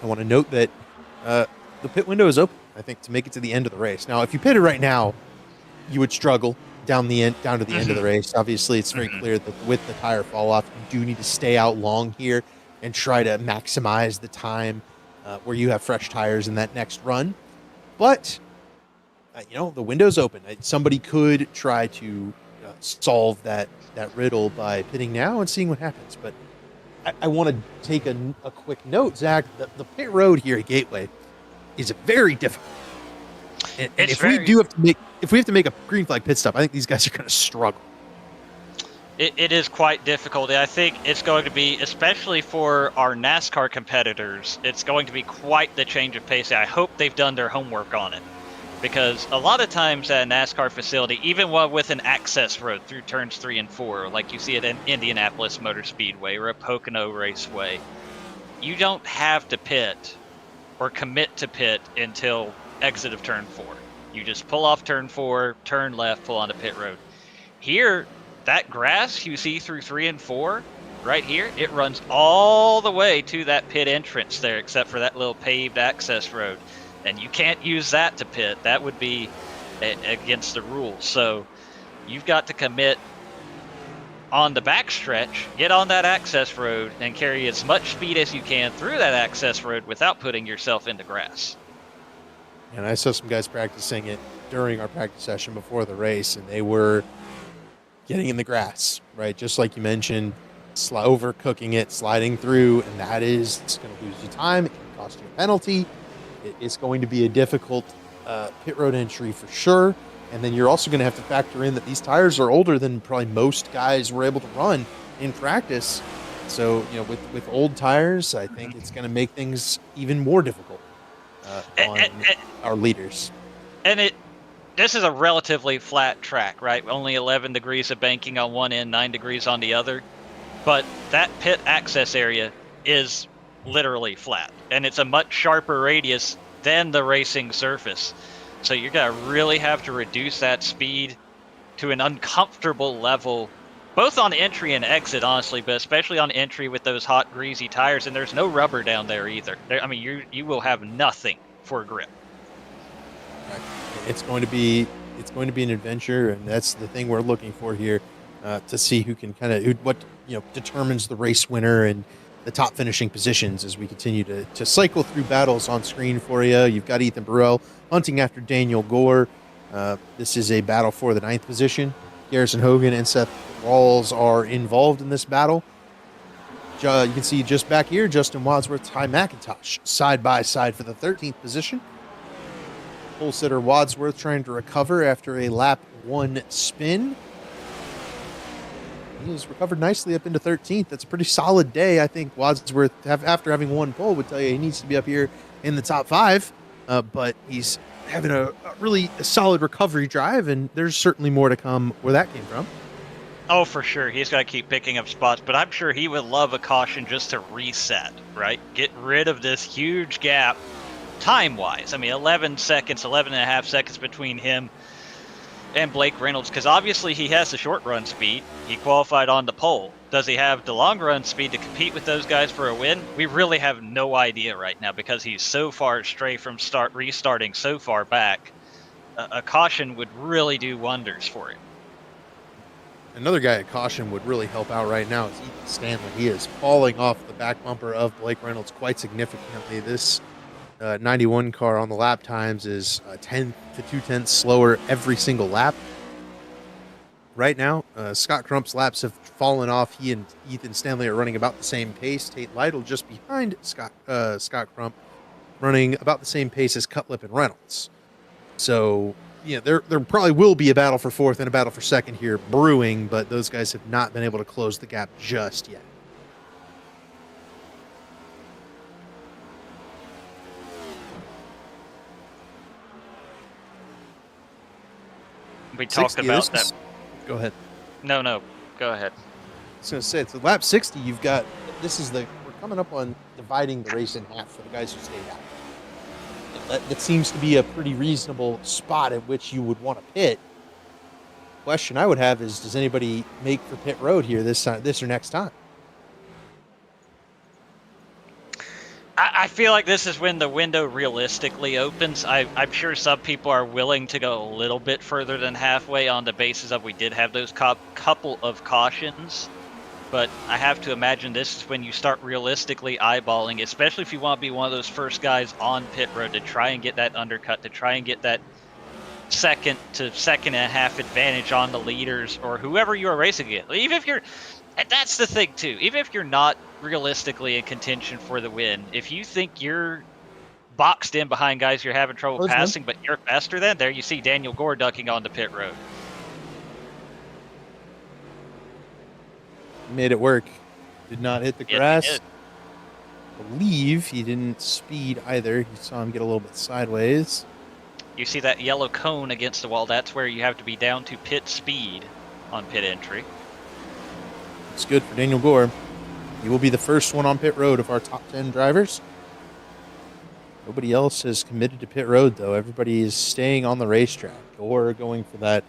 I want to note that the pit window is open, I think, to make it to the end of the race. Now, if you pitted right now, you would struggle down to the end of the race. Obviously, it's very clear that with the tire fall off, you do need to stay out long here and try to maximize the time where you have fresh tires in that next run. But, the window's open. Somebody could try to solve that riddle by pitting now and seeing what happens. But I want to take a quick note, Zach. The pit road here at Gateway is very difficult. And if we have to make a green flag pit stop, I think these guys are going to struggle. It is quite difficult. I think it's going to be, especially for our NASCAR competitors, it's going to be quite the change of pace. I hope they've done their homework on it, because a lot of times at a NASCAR facility, even while with an access road through turns 3 and 4, like you see at an Indianapolis Motor Speedway or a Pocono Raceway, you don't have to pit or commit to pit until exit of turn 4. You just pull off turn 4, turn left, pull onto pit road. Here, that grass you see through 3 and 4 right here, it runs all the way to that pit entrance there, except for that little paved access road. And you can't use that to pit. That would be against the rules. So you've got to commit on the backstretch, get on that access road, and carry as much speed as you can through that access road without putting yourself into grass. And I saw some guys practicing it during our practice session before the race, and they were getting in the grass, right? Just like you mentioned, overcooking it, sliding through, and that is going to lose you time. It can cost you a penalty. It's going to be a difficult pit road entry for sure. And then you're also going to have to factor in that these tires are older than probably most guys were able to run in practice. So, with old tires, I think it's going to make things even more difficult on our leaders. And this is a relatively flat track, right? Only 11 degrees of banking on one end, 9 degrees on the other. But that pit access area is literally flat, and it's a much sharper radius than the racing surface. So you're going to really have to reduce that speed to an uncomfortable level, both on entry and exit, honestly, but especially on entry with those hot, greasy tires, and there's no rubber down there either. You will have nothing for grip. It's going to be an adventure, and that's the thing we're looking for here, to see who can determines the race winner and the top finishing positions as we continue to cycle through battles on screen for you. You've got Ethan Burrell hunting after Daniel Gore. This is a battle for the 9th position. Garrison Hogan and Seth Rawls are involved in this battle. You can see just back here, Justin Wadsworth, Ty McIntosh, side by side for the 13th position. Pole sitter Wadsworth trying to recover after a lap 1 spin. He has recovered nicely up into 13th. That's a pretty solid day. I think Wadsworth, after having 1 pole, would tell you he needs to be up here in the top 5. But he's having a really solid recovery drive, and there's certainly more to come where that came from. Oh, for sure. He's got to keep picking up spots, but I'm sure he would love a caution just to reset, right? Get rid of this huge gap time-wise. 11 and a half seconds between him and Blake Reynolds, because obviously he has the short run speed. He qualified on the pole. Does he have the long run speed to compete with those guys for a win? We really have no idea right now because he's so far astray from restarting so far back. A caution would really do wonders for him. Another guy at caution would really help out right now is Ethan Stanley. He is falling off the back bumper of Blake Reynolds quite significantly. This 91 car on the lap times is 10 to 2/10 slower every single lap. Right now, Scott Crump's laps have fallen off. He and Ethan Stanley are running about the same pace. Tate Lytle just behind Scott Crump, running about the same pace as Cutlip and Reynolds. So, there probably will be a battle for 4th and a battle for 2nd here brewing, but those guys have not been able to close the gap just yet. We talked about that. Go ahead. No, go ahead. I was going to say, it's lap 60. We're coming up on dividing the race in half for the guys who stayed out. That seems to be a pretty reasonable spot at which you would want to pit. Question I would have is, does anybody make for pit road here this or next time? I feel like this is when the window realistically opens. I'm sure some people are willing to go a little bit further than halfway on the basis of we did have those couple of cautions. But I have to imagine this is when you start realistically eyeballing, especially if you want to be one of those first guys on pit road to try and get that undercut, to try and get that second to second and a half advantage on the leaders or whoever you are racing against. Even if you're, and that's the thing too, even if you're not realistically in contention for the win, if you think you're boxed in behind guys you're having trouble passing, but you're faster than, there you see Daniel Gore ducking onto pit road. Made it work. Did not hit the grass. I believe he didn't speed either. You saw him get a little bit sideways. You see that yellow cone against the wall. That's where you have to be down to pit speed on pit entry. It's good for Daniel Gore. He will be the first one on pit road of our top 10 drivers. Nobody else has committed to pit road, though. Everybody is staying on the racetrack. Gore going for that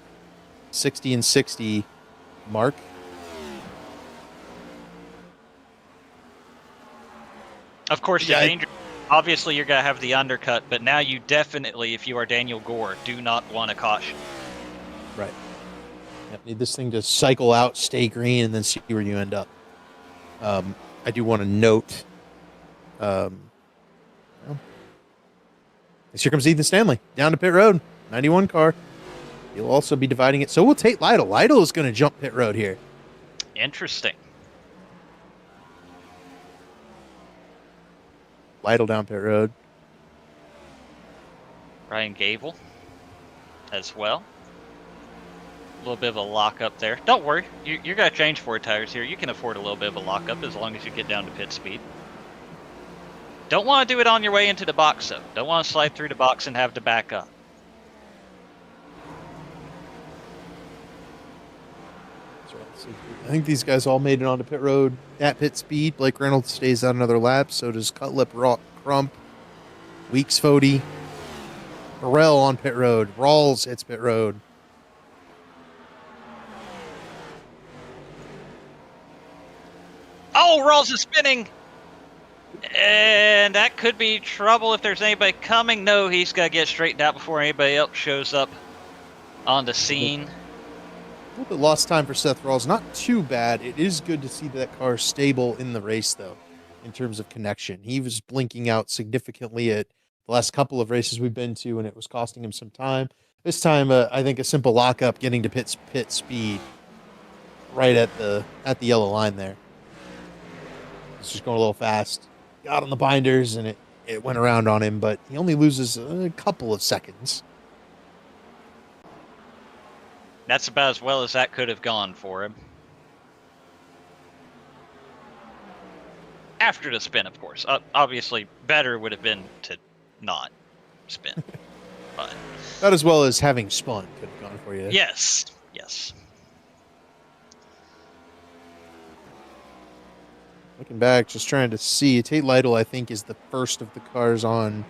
60 and 60 mark. Of course, the danger, obviously you're going to have the undercut, but now you definitely, if you are Daniel Gore, do not want a caution. Right. Yep, need this thing to cycle out, stay green, and then see where you end up. I do want to note, here comes Ethan Stanley, down to pit road, 91 car. He'll also be dividing it. So will Tate Lytle. Lytle is going to jump pit road here. Interesting. Lytle down pit road. Ryan Gable as well. A little bit of a lockup there. Don't worry, you're going to change 4 tires here. You can afford a little bit of a lockup as long as you get down to pit speed. Don't want to do it on your way into the box, though. Don't want to slide through the box and have to back up. I think these guys all made it onto pit road at pit speed. Blake Reynolds stays out another lap. So does Cutlip, Crump, Weeks, Fody. Burrell on pit road. Rawls hits pit road. Oh, Rawls is spinning! And that could be trouble if there's anybody coming. No, he's got to get straightened out before anybody else shows up on the scene. A little bit lost time for Seth Rawls. Not too bad. It is good to see that car stable in the race, though, in terms of connection. He was blinking out significantly at the last couple of races we've been to, and it was costing him some time. This time, I think a simple lockup getting to pit speed right at the yellow line there. It's just going a little fast. Got on the binders, and it went around on him, but he only loses a couple of seconds. That's about as well as that could have gone for him. After the spin, of course. Obviously, better would have been to not spin. But not as well as having spun could have gone for you. Yes, yes. Looking back, just trying to see. Tate Lytle, I think, is the first of the cars on.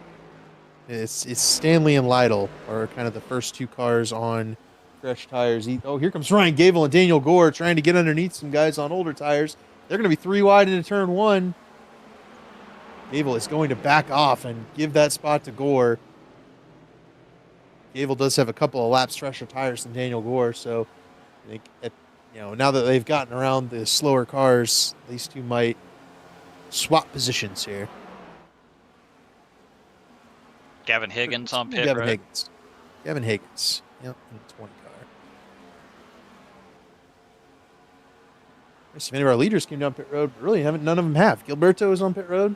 It's Stanley and Lytle are kind of the first 2 cars on fresh tires. Here comes Ryan Gable and Daniel Gore trying to get underneath some guys on older tires. They're going to be 3 wide into turn 1. Gable is going to back off and give that spot to Gore. Gable does have a couple of laps fresher tires than Daniel Gore, so I think now that they've gotten around the slower cars, these two might swap positions here. Gavin Higgins on pit road. Gavin Higgins. Yep, in the 20 car. If any of our leaders came down pit road, but really none of them have. Gilberto is on pit road.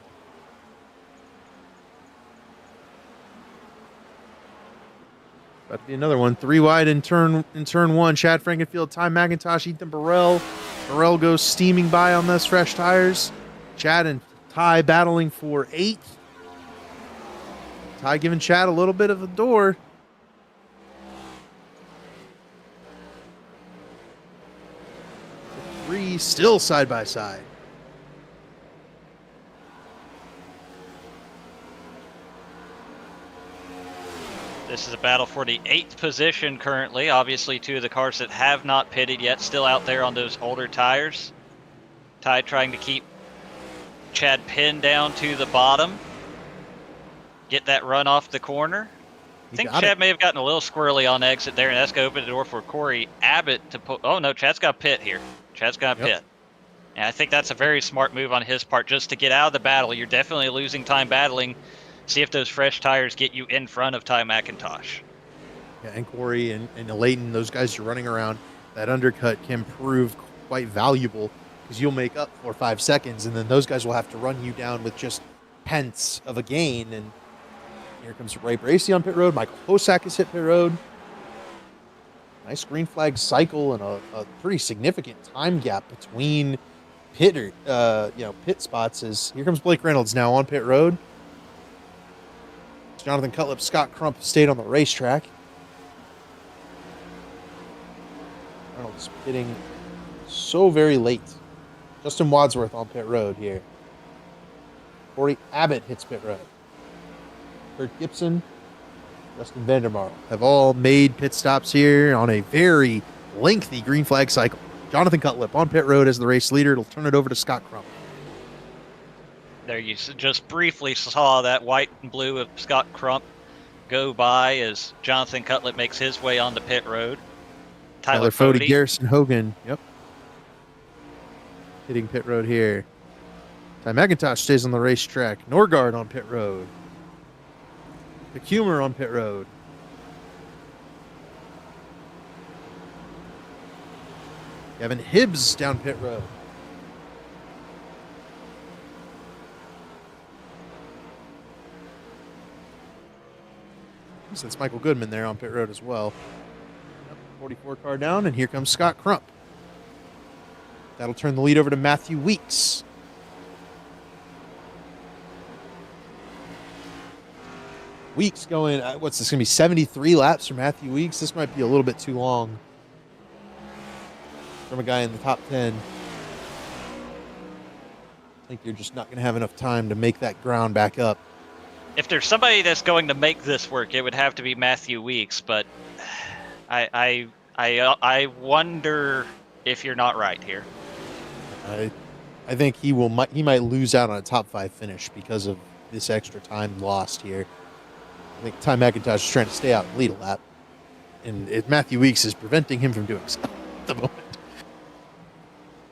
About to be another one. 3 wide in turn 1. Chad Frankenfield, Ty McIntosh, Ethan Burrell. Burrell goes steaming by on those fresh tires. Chad and Ty battling for 8th. Ty giving Chad a little bit of a door. 3 still side by side. This is a battle for the 8th position currently. Obviously, 2 of the cars that have not pitted yet still out there on those older tires. Ty trying to keep Chad pinned down to the bottom. Get that run off the corner. I think Chad may have gotten a little squirrely on exit there, and that's going to open the door for Corey Abbott to put. Oh, no, Chad's got pit here. Chad's got pit. And I think that's a very smart move on his part just to get out of the battle. You're definitely losing time battling. See if those fresh tires get you in front of Ty McIntosh. Yeah, and Corey and Leighton, those guys are running around. That undercut can prove quite valuable because you'll make up 4 or 5 seconds, and then those guys will have to run you down with just tenths of a gain. And here comes Ray Bracey on pit road. Michael Hosak has hit pit road. Nice green flag cycle and a pretty significant time gap between pit spots. As here comes Blake Reynolds now on pit road. Jonathan Cutlip, Scott Crump stayed on the racetrack. Reynolds pitting so very late. Justin Wadsworth on pit road here. Corey Abbott hits pit road. Kurt Gibson, Justin Vandermarl have all made pit stops here on a very lengthy green flag cycle. Jonathan Cutlip on pit road as the race leader. It'll turn it over to Scott Crump. There you just briefly saw that white and blue of Scott Crump go by as Jonathan Cutlip makes his way onto pit road. Tyler Fody, Garrison Hogan. Yep. Hitting pit road here. Ty McIntosh stays on the racetrack. Norgard on pit road. McHumer on pit road. Kevin Hibbs down pit road. That's Michael Goodman there on pit road as well. Yep, 44 car down, and here comes Scott Crump. That'll turn the lead over to Matthew Weeks. Weeks going, what's this going to be, 73 laps for Matthew Weeks? This might be a little bit too long from a guy in the top 10. I think you're just not going to have enough time to make that ground back up. If there's somebody that's going to make this work, it would have to be Matthew Weeks, but I wonder if you're not right here. I think he might lose out on a top 5 finish because of this extra time lost here. I think Ty McIntosh is trying to stay out and lead a lap, and Matthew Weeks is preventing him from doing so at the moment.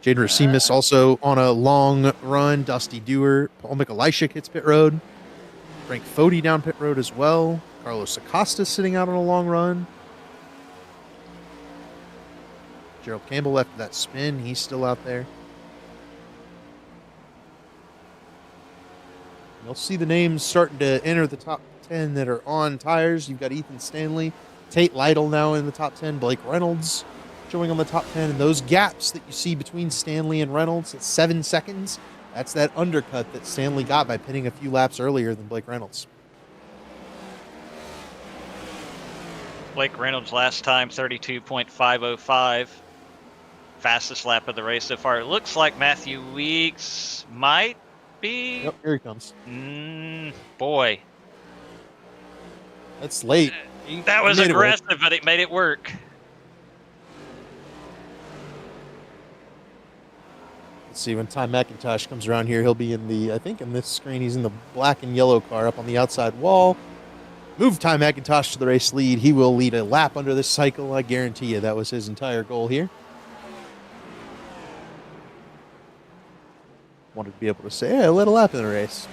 Jaden Racimus also on a long run. Dusty Dewar, Paul Mikolajczyk hits pit road. Frank Fody down pit road as well. Carlos Acosta sitting out on a long run. Gerald Campbell after that spin, he's still out there. You'll see the names starting to enter the top 10 that are on tires. You've got Ethan Stanley, Tate Lytle now in the top 10, Blake Reynolds showing on the top 10. And those gaps that you see between Stanley and Reynolds at 7 seconds, that's that undercut that Stanley got by pitting a few laps earlier than Blake Reynolds. Blake Reynolds last time, 32.505. Fastest lap of the race so far. It looks like Matthew Weeks might be. Yep, here he comes. Boy. That's late. That was aggressive, but it made it work. Let's see, when Ty McIntosh comes around here, he'll be in the, I think in this screen, he's in the black and yellow car up on the outside wall. Move Ty McIntosh to the race lead. He will lead a lap under this cycle. I guarantee you that was his entire goal here. Wanted to be able to say, hey, I led a lap in the race.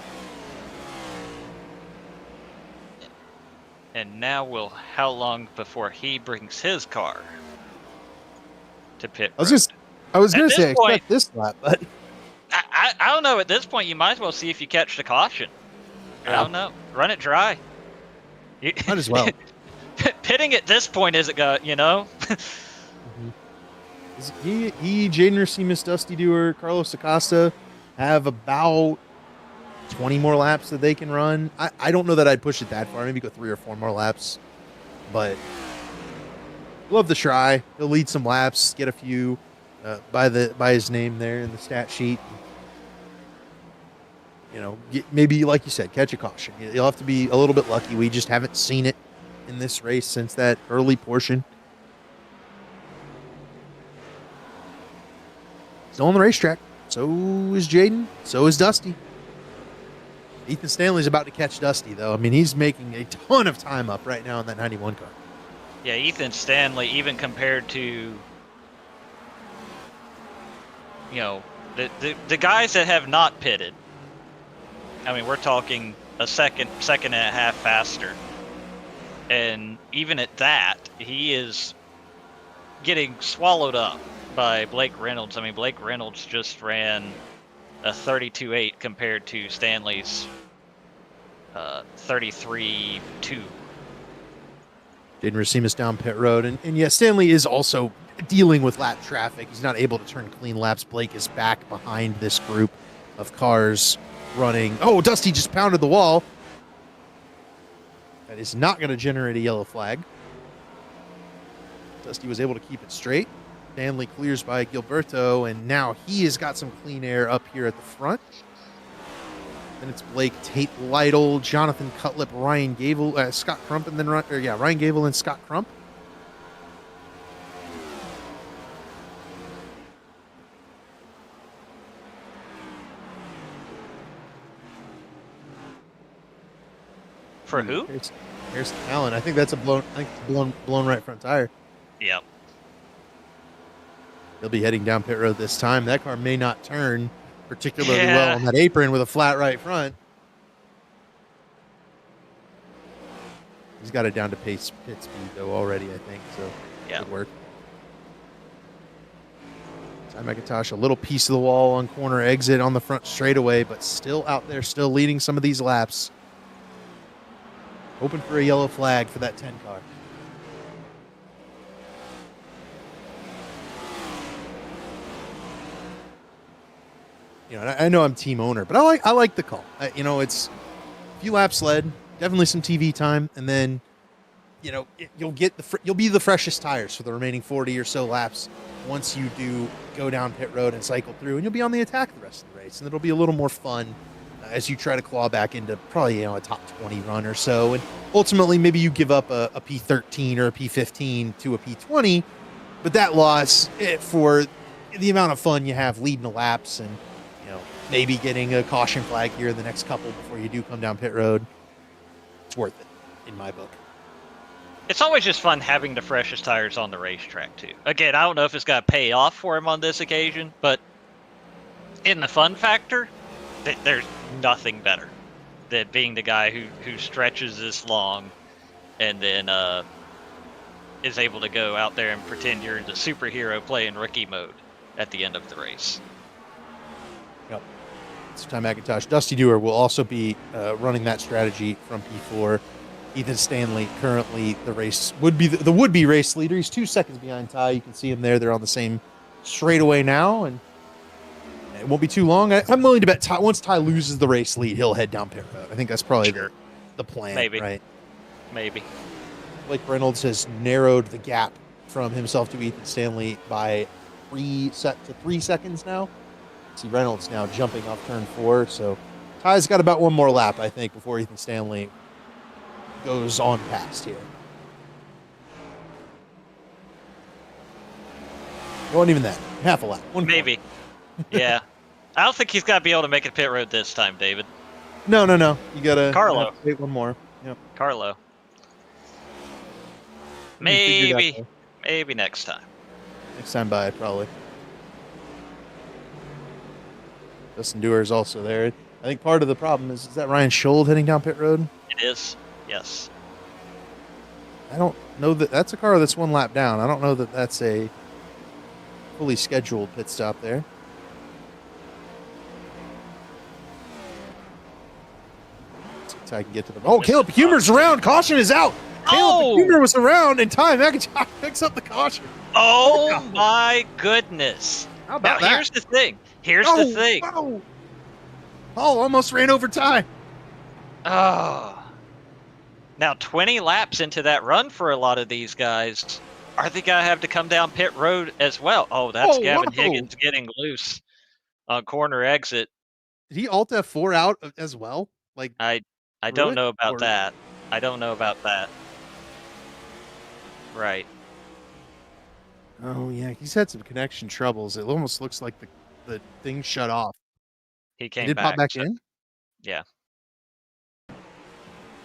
And now how long before he brings his car to pit road? I was going to say, point, expect this lap, but I don't know. At this point, you might as well see if you catch the caution. Yeah. I don't know. Run it dry. Might as well. Pitting at this point isn't going, He, Jaden Racimus, Dusty Dewar, Carlos Acosta have about 20 more laps that they can run. I don't know that I'd push it that far. Maybe go 3 or 4 more laps. But love the try. He'll lead some laps, get a few by his name there in the stat sheet. Maybe, like you said, catch a caution. You'll have to be a little bit lucky. We just haven't seen it in this race since that early portion. Still on the racetrack. So is Jaden. So is Dusty. Ethan Stanley's about to catch Dusty, though. I mean, he's making a ton of time up right now in that 91 car. Yeah, Ethan Stanley, even compared to, the guys that have not pitted. I mean, we're talking a second and a half faster. And even at that, he is getting swallowed up by Blake Reynolds. I mean, Blake Reynolds just ran a 32.8 compared to Stanley's 33.2. Jaden Racimus down pit road. And yeah, Stanley is also dealing with lap traffic. He's not able to turn clean laps. Blake is back behind this group of cars running. Oh, Dusty just pounded the wall. That is not going to generate a yellow flag. Dusty was able to keep it straight. Stanley clears by Gilberto, and now he has got some clean air up here at the front. Then it's Blake, Tate Lytle, Jonathan Cutlip, Ryan Gable, Scott Crump, and then Ryan Gable and Scott Crump. For who? Here's Allen. I think that's a blown right front tire. Yep. He'll be heading down pit road this time. That car may not turn particularly well on that apron with a flat right front. He's got it down to pit speed though already, I think. So good work. Ty McIntosh, a little piece of the wall on corner exit on the front straightaway, but still out there, still leading some of these laps. Hoping for a yellow flag for that 10 car. I know I'm team owner, but I like the call. It's a few laps led, definitely some TV time, and then you'll be the freshest tires for the remaining 40 or so laps once you do go down pit road and cycle through, and you'll be on the attack the rest of the race, and it'll be a little more fun as you try to claw back into probably a top 20 run or so, and ultimately maybe you give up a P13 or a P15 to a P20, but that loss for the amount of fun you have leading the laps and maybe getting a caution flag here in the next couple before you do come down pit road, it's worth it in my book. It's always just fun having the freshest tires on the racetrack, too. Again, I don't know if it's going to pay off for him on this occasion, but in the fun factor, there's nothing better than being the guy who stretches this long and then is able to go out there and pretend you're the superhero playing rookie mode at the end of the race. Yep. This time McIntosh. Dusty Dewar will also be running that strategy from P4. Ethan Stanley, currently the would-be race leader. He's 2 seconds behind Ty. You can see him there. They're on the same straightaway now, and it won't be too long. I'm willing to bet Ty, once Ty loses the race lead, he'll head down pit road. I think that's probably the plan. Maybe. Right? Maybe. Blake Reynolds has narrowed the gap from himself to Ethan Stanley by 3 seconds now. See Reynolds now jumping off turn 4, so Ty's got about one more lap, I think, before Ethan Stanley goes on past here. It wasn't even that. Half a lap. Maybe. Yeah. I don't think he's got to be able to make it pit road this time, David. No. You gotta Carlo. wait one more. Yep. Carlo. Maybe next time. Next time by, probably. Dustin Dewar is also there. I think part of the problem is that Ryan Scholl heading down pit road? It is. Yes. I don't know that's a car that's one lap down. I don't know that that's a fully scheduled pit stop there. Let's see if Ty can get to the... Oh, Caleb Humer's around. Caution is out. Caleb Humer was around, and Ty McIntosh picks up the caution. Oh, my goodness. How about now, that? Here's the thing. The thing. Oh, almost ran over Ty. Oh. Now, 20 laps into that run for a lot of these guys, are they going to have to come down pit road as well? Oh, that's Gavin Higgins getting loose on corner exit. Did he alt F4 out as well? Like I don't know about that. I don't know about that. Right. Oh, yeah. He's had some connection troubles. It almost looks like the thing shut off. He came did back. Pop back in? Yeah.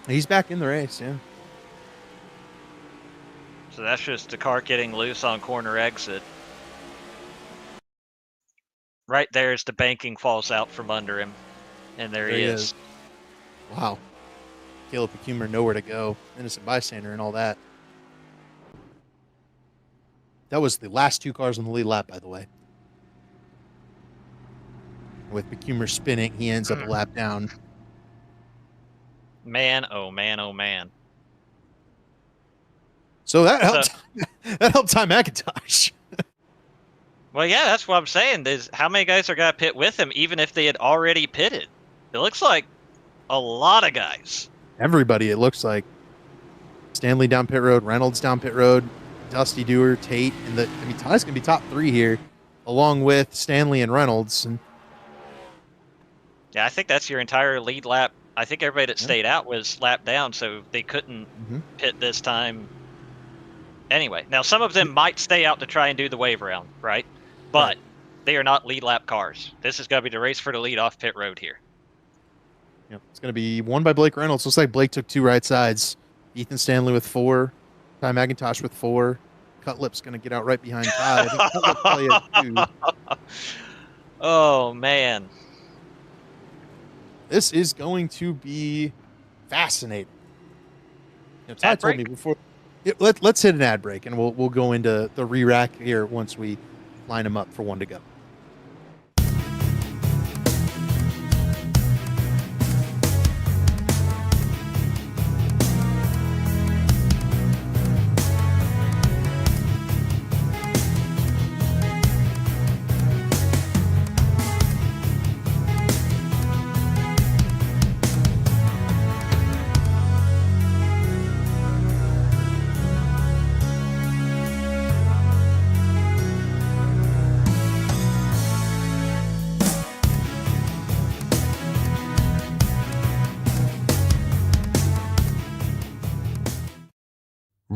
He's back in the race, yeah. So that's just the car getting loose on corner exit. Right there as the banking falls out from under him. And there he is. Wow. Caleb Humer nowhere to go. Innocent bystander and all that. That was the last 2 cars on the lead lap, by the way. With Humer spinning, he ends up a lap down. Man, oh man, oh man. So that helped. That helped Ty McIntosh. Well, yeah, that's what I'm saying. Is how many guys are going to pit with him, even if they had already pitted? It looks like a lot of guys. Everybody, it looks like. Stanley down pit road, Reynolds down pit road, Dusty Dewar, Tate, and Ty's going to be top 3 here, along with Stanley and Reynolds. And yeah, I think that's your entire lead lap. I think everybody that stayed out was lapped down, so they couldn't pit this time. Anyway, now some of them might stay out to try and do the wave round, right? But they are not lead lap cars. This is going to be the race for the lead off pit road here. Yep, it's going to be won by Blake Reynolds. Looks like Blake took 2 right sides. Ethan Stanley with 4. Ty McIntosh with 4. Cutlip's going to get out right behind Ty. I think Cutlip probably had 2. Oh, man. This is going to be fascinating. Ty told me before. Let's hit an ad break, and we'll go into the re-rack here once we line them up for one to go.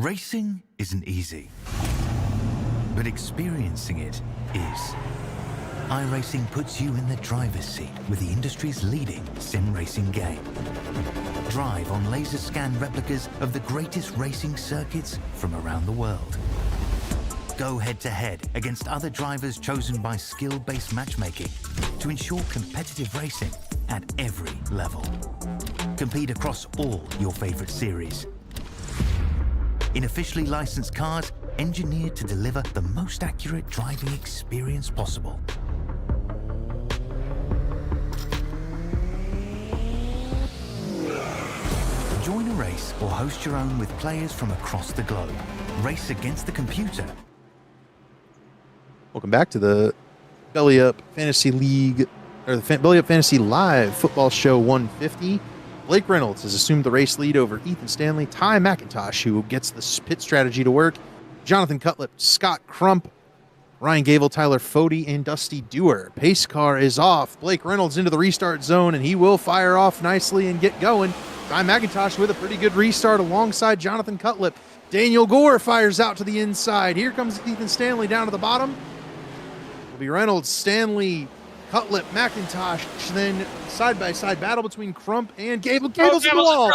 Racing isn't easy, but experiencing it is. iRacing puts you in the driver's seat with the industry's leading sim racing game. Drive on laser scan replicas of the greatest racing circuits from around the world. Go head-to-head against other drivers chosen by skill-based matchmaking to ensure competitive racing at every level. Compete across all your favorite series. In officially licensed cars, engineered to deliver the most accurate driving experience possible. Join a race or host your own with players from across the globe. Race against the computer. Welcome back to the Belly Up Fantasy League, or the Belly Up Fantasy Live Football Show 150. Blake Reynolds has assumed the race lead over Ethan Stanley, Ty McIntosh, who gets the pit strategy to work, Jonathan Cutlip, Scott Crump, Ryan Gable, Tyler Fody, and Dusty Dewar. Pace car is off. Blake Reynolds into the restart zone, and he will fire off nicely and get going. Ty McIntosh with a pretty good restart alongside Jonathan Cutlip. Daniel Gore fires out to the inside. Here comes Ethan Stanley down to the bottom. It'll be Reynolds, Stanley, Cutlip, McIntosh, then side-by-side battle between Crump and Gable. Gable's in the wall.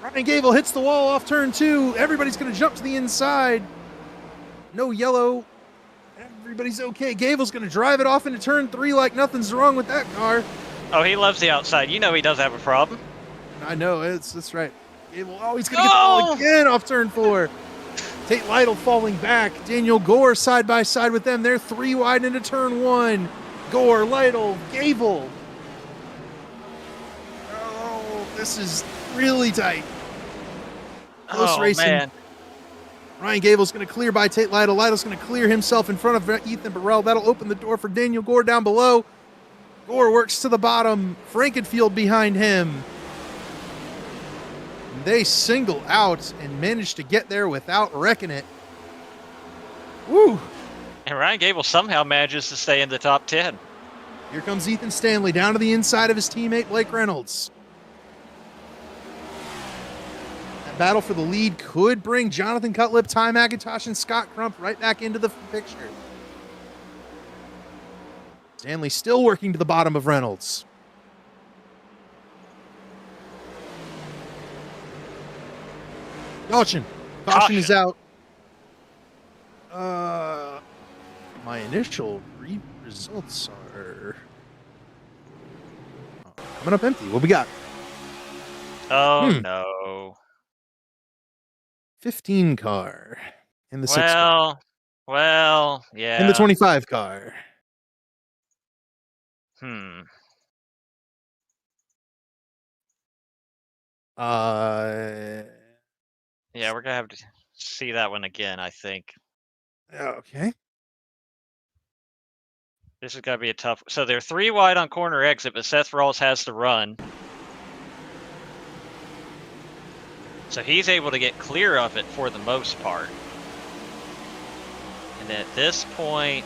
Ryan Gable hits the wall off turn 2. Everybody's going to jump to the inside. No yellow. Everybody's okay. Gable's going to drive it off into turn 3 like nothing's wrong with that car. Oh, he loves the outside. You know he does have a problem. I know, that's right. Gable, he's going to get the ball again off turn 4. Tate Lytle falling back. Daniel Gore side-by-side with them. They're 3 wide into turn 1. Gore, Lytle, Gable. Oh, this is really tight. Close racing. Man. Ryan Gable's going to clear by Tate Lytle. Lytle's going to clear himself in front of Ethan Burrell. That'll open the door for Daniel Gore down below. Gore works to the bottom. Frankenfield behind him. They single out and manage to get there without wrecking it. Woo! And Ryan Gable somehow manages to stay in the top 10. Here comes Ethan Stanley down to the inside of his teammate Blake Reynolds. That battle for the lead could bring Jonathan Cutlip, Ty McIntosh, and Scott Crump right back into the picture. Stanley still working to the bottom of Reynolds. Caution is out. My initial results are coming up empty. What we got? Oh no. 15 car in the 6 car. Well, yeah. In the 25 car. Yeah, we're gonna have to see that one again, I think. Okay. This is gonna be a tough. So they're 3 wide on corner exit, but Seth Rawls has to run. So he's able to get clear of it for the most part. And at this point,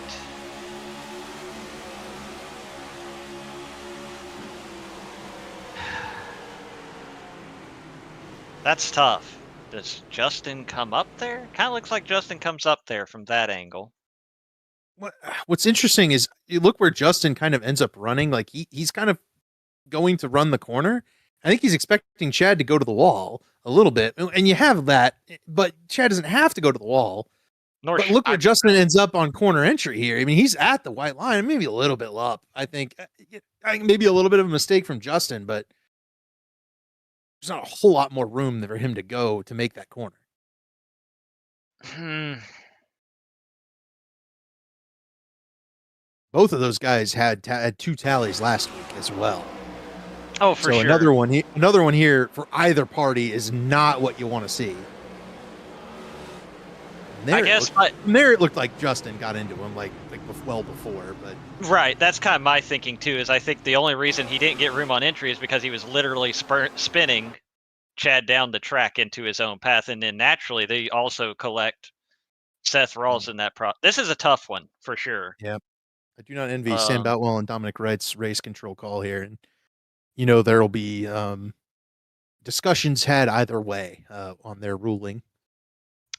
that's tough. Does Justin come up there? Kind of looks like Justin comes up there from that angle. What's interesting is you look where Justin kind of ends up running. Like he's kind of going to run the corner. I think he's expecting Chad to go to the wall a little bit. And you have that, but Chad doesn't have to go to the wall. But look where Justin ends up on corner entry here. I mean, he's at the white line, maybe a little bit up. I think maybe a little bit of a mistake from Justin, but there's not a whole lot more room for him to go to make that corner. Both of those guys had 2 tallies last week as well. Oh, for sure. Another one here for either party is not what you want to see. It looked like Justin got into him like well before, but right. That's kind of my thinking too. Is I think the only reason he didn't get room on entry is because he was literally spinning Chad down the track into his own path, and then naturally they also collect Seth Rawls in that This is a tough one for sure. Yeah, I do not envy Sam Boutwell and Dominic Wright's race control call here, and there'll be discussions had either way on their ruling.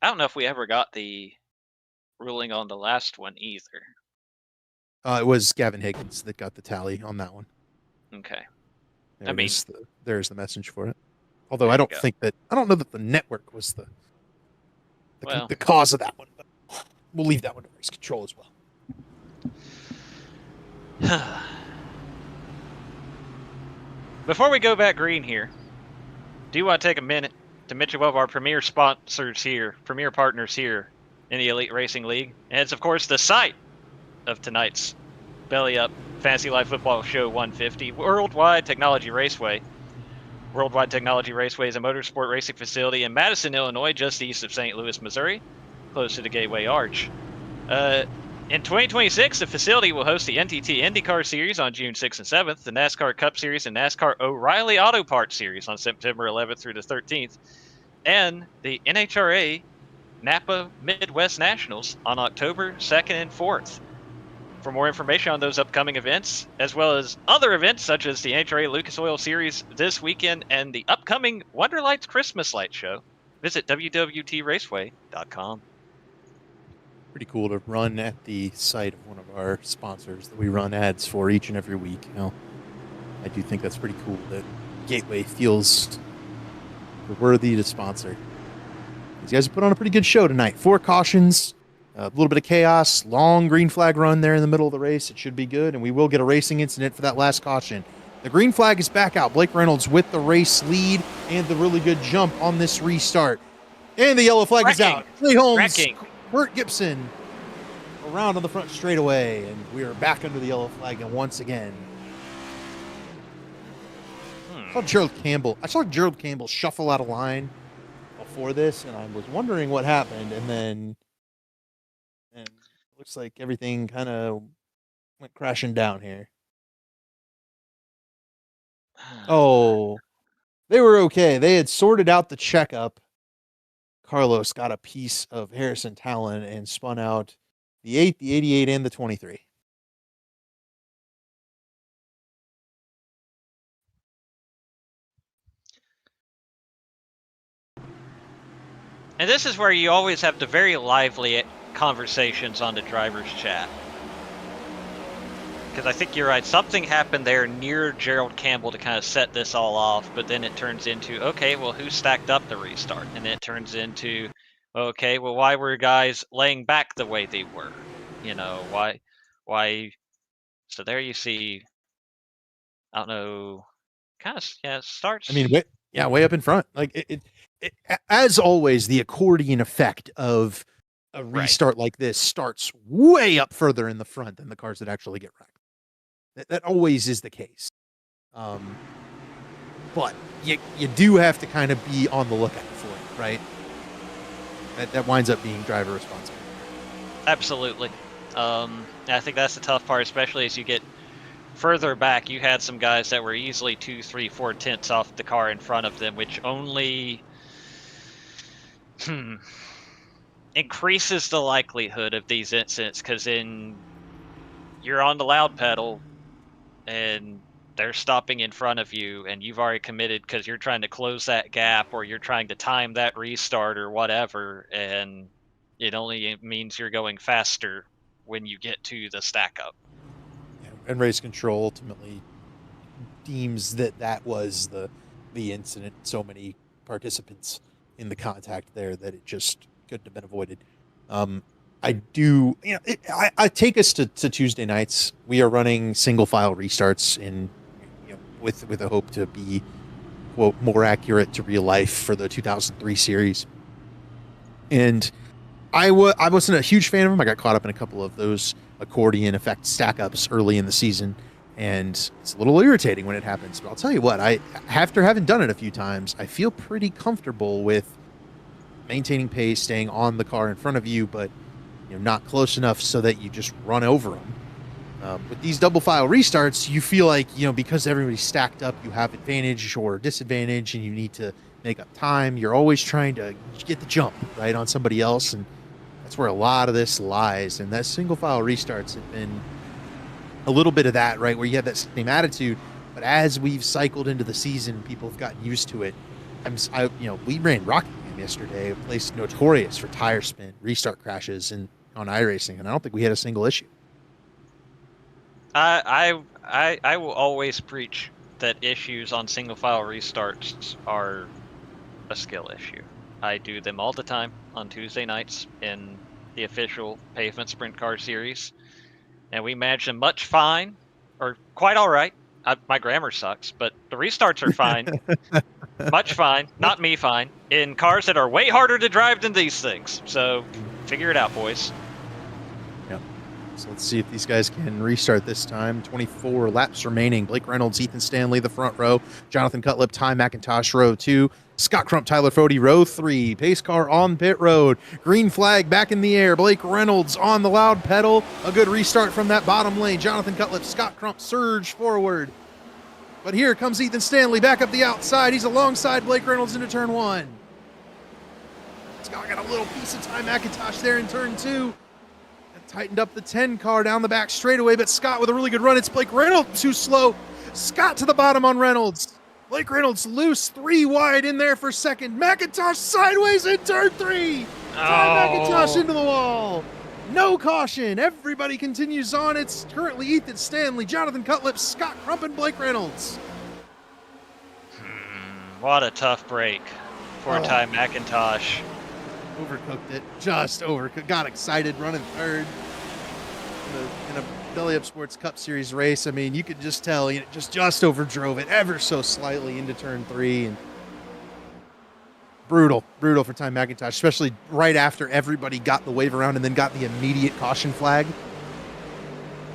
I don't know if we ever got the ruling on the last one either. It was Gavin Higgins that got the tally on that one. Okay. There's the message for it. Although There I you don't go. know that the network was the Well. cause of that one. But we'll leave that one to race control as well. Before we go back green here, do you want to take a minute to mention one of our premier sponsors here, premier partners here in the Elite Racing League? And it's, of course, the site of tonight's Belly Up Fantasy Life Football Show 150, Worldwide Technology Raceway. Worldwide Technology Raceway is a motorsport racing facility in Madison, Illinois, just east of St. Louis, Missouri, close to the Gateway Arch. In 2026, the facility will host the NTT IndyCar Series on June 6th and 7th, the NASCAR Cup Series and NASCAR O'Reilly Auto Parts Series on September 11th through the 13th, and the NHRA Napa Midwest Nationals on October 2nd and 4th. For more information on those upcoming events, as well as other events such as the NHRA Lucas Oil Series this weekend and the upcoming Wonderlights Christmas Light Show, visit www.raceway.com. Pretty cool to run at the site of one of our sponsors that we run ads for each and every week. I do think that's pretty cool that Gateway feels worthy to sponsor. These guys have put on a pretty good show tonight. 4 cautions, a little bit of chaos, long green flag run there in the middle of the race. It should be good, and we will get a racing incident for that last caution. The green flag is back out. Blake Reynolds with the race lead and the really good jump on this restart. And the yellow flag is out. Lee Holmes, Kurt Gibson around on the front straightaway, and we are back under the yellow flag and once again. I saw Gerald Campbell shuffle out of line before this, and I was wondering what happened, and it looks like everything kind of went crashing down here. Oh, they were okay. They had sorted out the checkup. Carlos got a piece of Harrison Talon and spun out the 8, the 88, and the 23. And this is where you always have the very lively conversations on the driver's chat. Because I think you're right. Something happened there near Gerald Campbell to kind of set this all off, but then it turns into, okay, well, who stacked up the restart? And then it turns into, okay, well, why were guys laying back the way they were? You know, why? So there you see, I don't know, kind of, yeah, it starts. I mean, way up in front. Like it as always, the accordion effect of a restart like this starts way up further in the front than the cars that actually get wrecked. That always is the case. But you do have to kind of be on the lookout for it, right? That winds up being driver responsibility. Absolutely. I think that's the tough part, especially as you get further back. You had some guys that were easily 2, 3, 4 tenths off the car in front of them, which only increases the likelihood of these incidents, because then you're on the loud pedal and they're stopping in front of you, and you've already committed because you're trying to close that gap or you're trying to time that restart or whatever, and it only means you're going faster when you get to the stack up. Yeah, and race control ultimately deems that was the incident. So many participants in the contact there that it just couldn't have been avoided. I take us to Tuesday nights. We are running single file restarts with a hope to be, quote, more accurate to real life for the 2003 series. And I wasn't a huge fan of them. I got caught up in a couple of those accordion effect stack ups early in the season, and it's a little irritating when it happens. But I'll tell you what, after having done it a few times, I feel pretty comfortable with maintaining pace, staying on the car in front of you, but not close enough so that you just run over them. With these double file restarts, you feel like, because everybody's stacked up, you have advantage or disadvantage, and you need to make up time. You're always trying to get the jump right on somebody else, and that's where a lot of this lies. And that single file restarts have been a little bit of that, right, where you have that same attitude. But as we've cycled into the season, people have gotten used to it. We ran Rocky. yesterday, a place notorious for tire spin, restart crashes, and on iRacing, and I don't think we had a single issue. I will always preach that issues on single file restarts are a skill issue. I do them all the time on Tuesday nights in the official Pavement Sprint Car Series, and we manage them much fine, or quite all right. My grammar sucks, but the restarts are fine. Much fine, not me fine, in cars that are way harder to drive than these things. So figure it out, boys. Yep. So let's see if these guys can restart this time. 24 laps remaining. Blake Reynolds, Ethan Stanley, the front row. Jonathan Cutlip, Ty McIntosh, row 2. Scott Crump, Tyler Fody, row 3. Pace car on pit road. Green flag back in the air. Blake Reynolds on the loud pedal. A good restart from that bottom lane. Jonathan Cutlip, Scott Crump surge forward. But here comes Ethan Stanley back up the outside. He's alongside Blake Reynolds into turn 1. Scott got a little piece of Ty McIntosh there in turn 2. And tightened up the 10 car down the back straightaway, but Scott with a really good run. It's Blake Reynolds too slow. Scott to the bottom on Reynolds. Blake Reynolds loose, 3 wide in there for second. McIntosh sideways in turn 3. Ty McIntosh into the wall. No caution. Everybody continues on. It's currently Ethan Stanley, Jonathan Cutlip, Scott Crump, and Blake Reynolds. What a tough break for Ty McIntosh. Overcooked it. Just overcooked. Got excited running third in a Belly Up Sports Cup Series race. I mean, you could just tell it just overdrove it ever so slightly into turn 3. And brutal for Ty McIntosh, especially right after everybody got the wave around and then got the immediate caution flag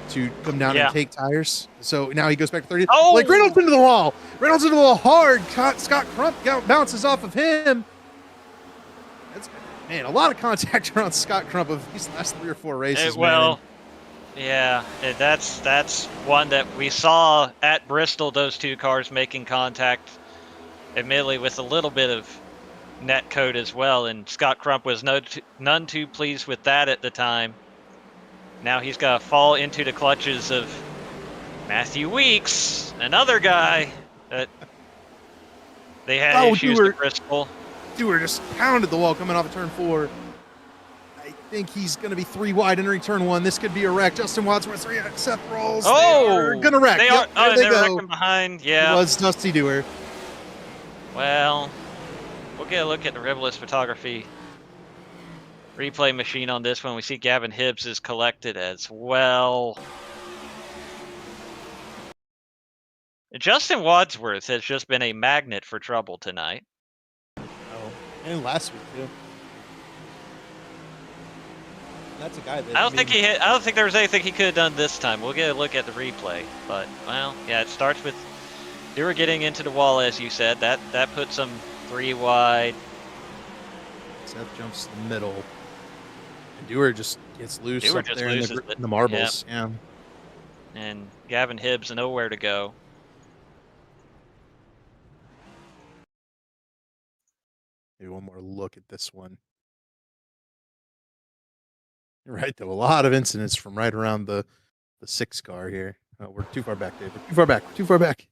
to come down and take tires. So now he goes back to 30. Oh! Like Reynolds into the wall. Reynolds into the wall hard. Scott Crump bounces off of him. Man, a lot of contact around Scott Crump of these last 3 or 4 races. That's one that we saw at Bristol, those two cars making contact, admittedly with a little bit of net code as well, and Scott Crump was none too pleased with that at the time. Now he's got to fall into the clutches of Matthew Weeks, another guy that they had issues at Bristol. Dewar just pounded the wall coming off of turn 4. I think he's going to be 3 wide entering turn 1. This could be a wreck. Justin Wadsworth, Seth Rolls. They're going to wreck. They're wrecking behind. Yeah. It was Dusty Dewar. Well, we'll get a look at the Rivalist Photography replay machine on this one. We see Gavin Hibbs is collected as well. Justin Wadsworth has just been a magnet for trouble tonight. And last week too. That's a guy that I don't think there was anything he could have done this time. We'll get a look at the replay, but well, yeah, it starts with Dewar getting into the wall, as you said. That puts him 3 wide. Seth jumps to the middle, and Dewar just gets loose Dewar up just there in the marbles. Yep. Yeah. And Gavin Hibbs nowhere to go. Maybe one more look at this one. You're right, though. A lot of incidents from right around the 6 car here. Oh, we're too far back, Dave. We're too far back.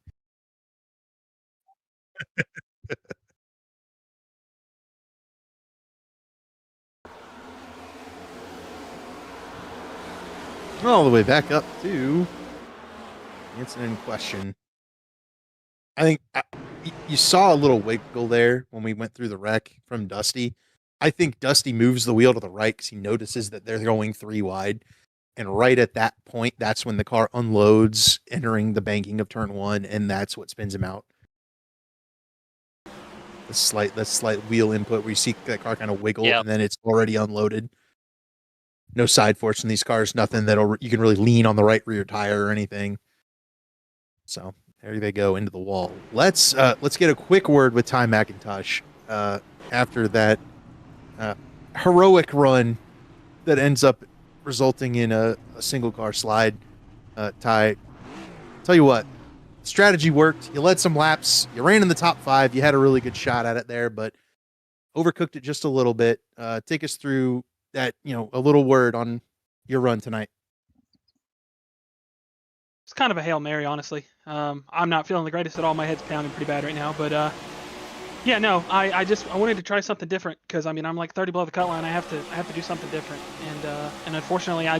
All the way back up to the incident in question. I think you saw a little wiggle there when we went through the wreck from Dusty. I think Dusty moves the wheel to the right because he notices that they're going 3 wide. And right at that point, that's when the car unloads, entering the banking of turn 1, and that's what spins him out. The slight wheel input where you see that car kind of wiggle, and then it's already unloaded. No side force in these cars, nothing you can really lean on the right rear tire or anything. So there they go into the wall. Let's get a quick word with Ty McIntosh after that heroic run that ends up resulting in a single car slide. Ty, tell you what, strategy worked. You led some laps. You ran in the top 5. You had a really good shot at it there, but overcooked it just a little bit. Take us through that, a little word on your run tonight. It's kind of a Hail Mary, honestly. I'm not feeling the greatest at all. My head's pounding pretty bad right now, but Yeah, no, I wanted to try something different because I mean I'm like 30 below the cut line. I have to do something different, and unfortunately I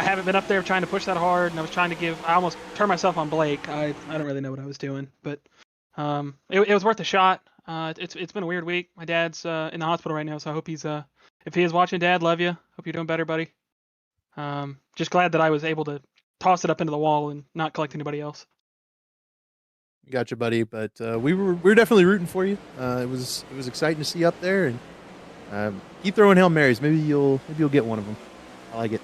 haven't been up there trying to push that hard, and I almost turned myself on Blake. I don't really know what I was doing, but it was worth a shot. It's been a weird week. My dad's in the hospital right now, so I hope he's if he is watching, Dad, love you. Hope you're doing better, buddy. Just glad that I was able to toss it up into the wall and not collect anybody else. Gotcha, buddy. But we were definitely rooting for you. It was exciting to see you up there, and keep throwing Hail Marys. Maybe you'll get one of them. I like it.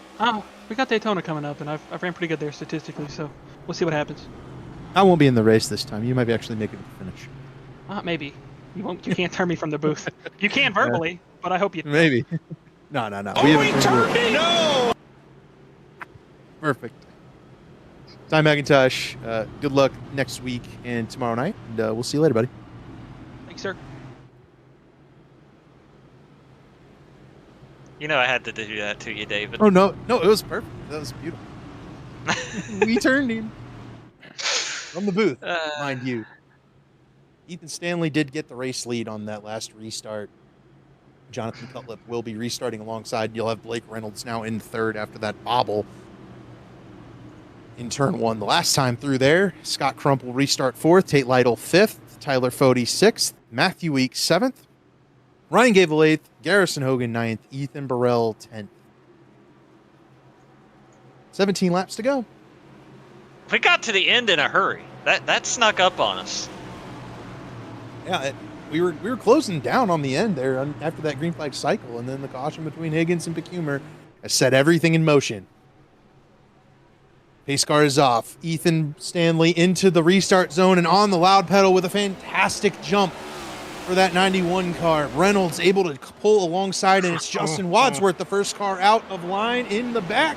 We got Daytona coming up, and I've ran pretty good there statistically, so we'll see what happens. I won't be in the race this time. You might actually make it to the finish. Maybe. You can't turn me from the booth. You can verbally, but I hope you. Maybe. No. Oh, he turned me! No! Perfect. Ty McIntosh, good luck next week and tomorrow night, and we'll see you later, buddy. Thanks, sir. You know I had to do that to you, David. Oh, no, it was perfect. That was beautiful. We turned him from the booth, mind you. Ethan Stanley did get the race lead on that last restart. Jonathan Cutlip will be restarting alongside. You'll have Blake Reynolds now in third after that bobble in turn one. The last time through there, Scott Crump will restart fourth, Tate Lytle fifth, Tyler Fode sixth, Matthew Weeks seventh, Ryan Gable eighth, Garrison Hogan ninth, Ethan Burrell 10th. 17 laps to go. We got to the end in a hurry. That snuck up on us. Yeah, we were closing down on the end there after that green flag cycle, and then the caution between Higgins and Pecumer has set everything in motion. Pace car is off. Ethan Stanley into the restart zone and on the loud pedal with a fantastic jump for that 91 car. Reynolds able to pull alongside, and it's Justin Wadsworth, the first car out of line in the back.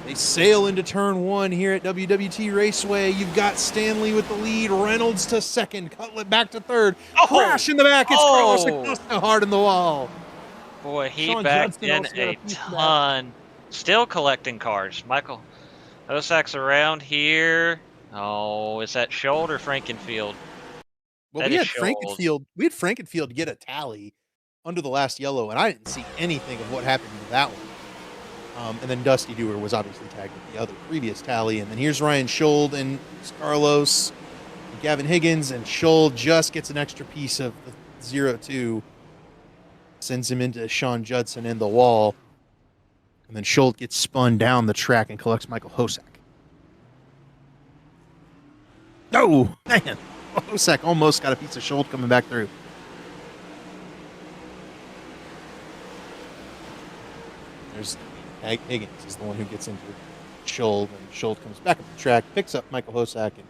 They sail into turn one here at WWT Raceway. You've got Stanley with the lead, Reynolds to second, Cutlip back to third. Crash in the back. It's Carlos Acosta hard in the wall. Boy, he Sean backed Judson in a ton. Still collecting cars. Michael Osak's around here. Oh, is that Schold or Frankenfield? Well, we had Frankenfield get a tally under the last yellow, and I didn't see anything of what happened to that one. And then Dusty Dewar was obviously tagged with the other previous tally. And then here's Ryan Schold and Carlos and Gavin Higgins, and Schold just gets an extra piece of the 0-2, sends him into Sean Judson in the wall. And then Schold gets spun down the track and collects Michael Hosak. Oh, man. Hosak almost got a piece of Schold coming back through. There's Higgins is the one who gets into Schold, and Schold comes back up the track, picks up Michael Hosak, and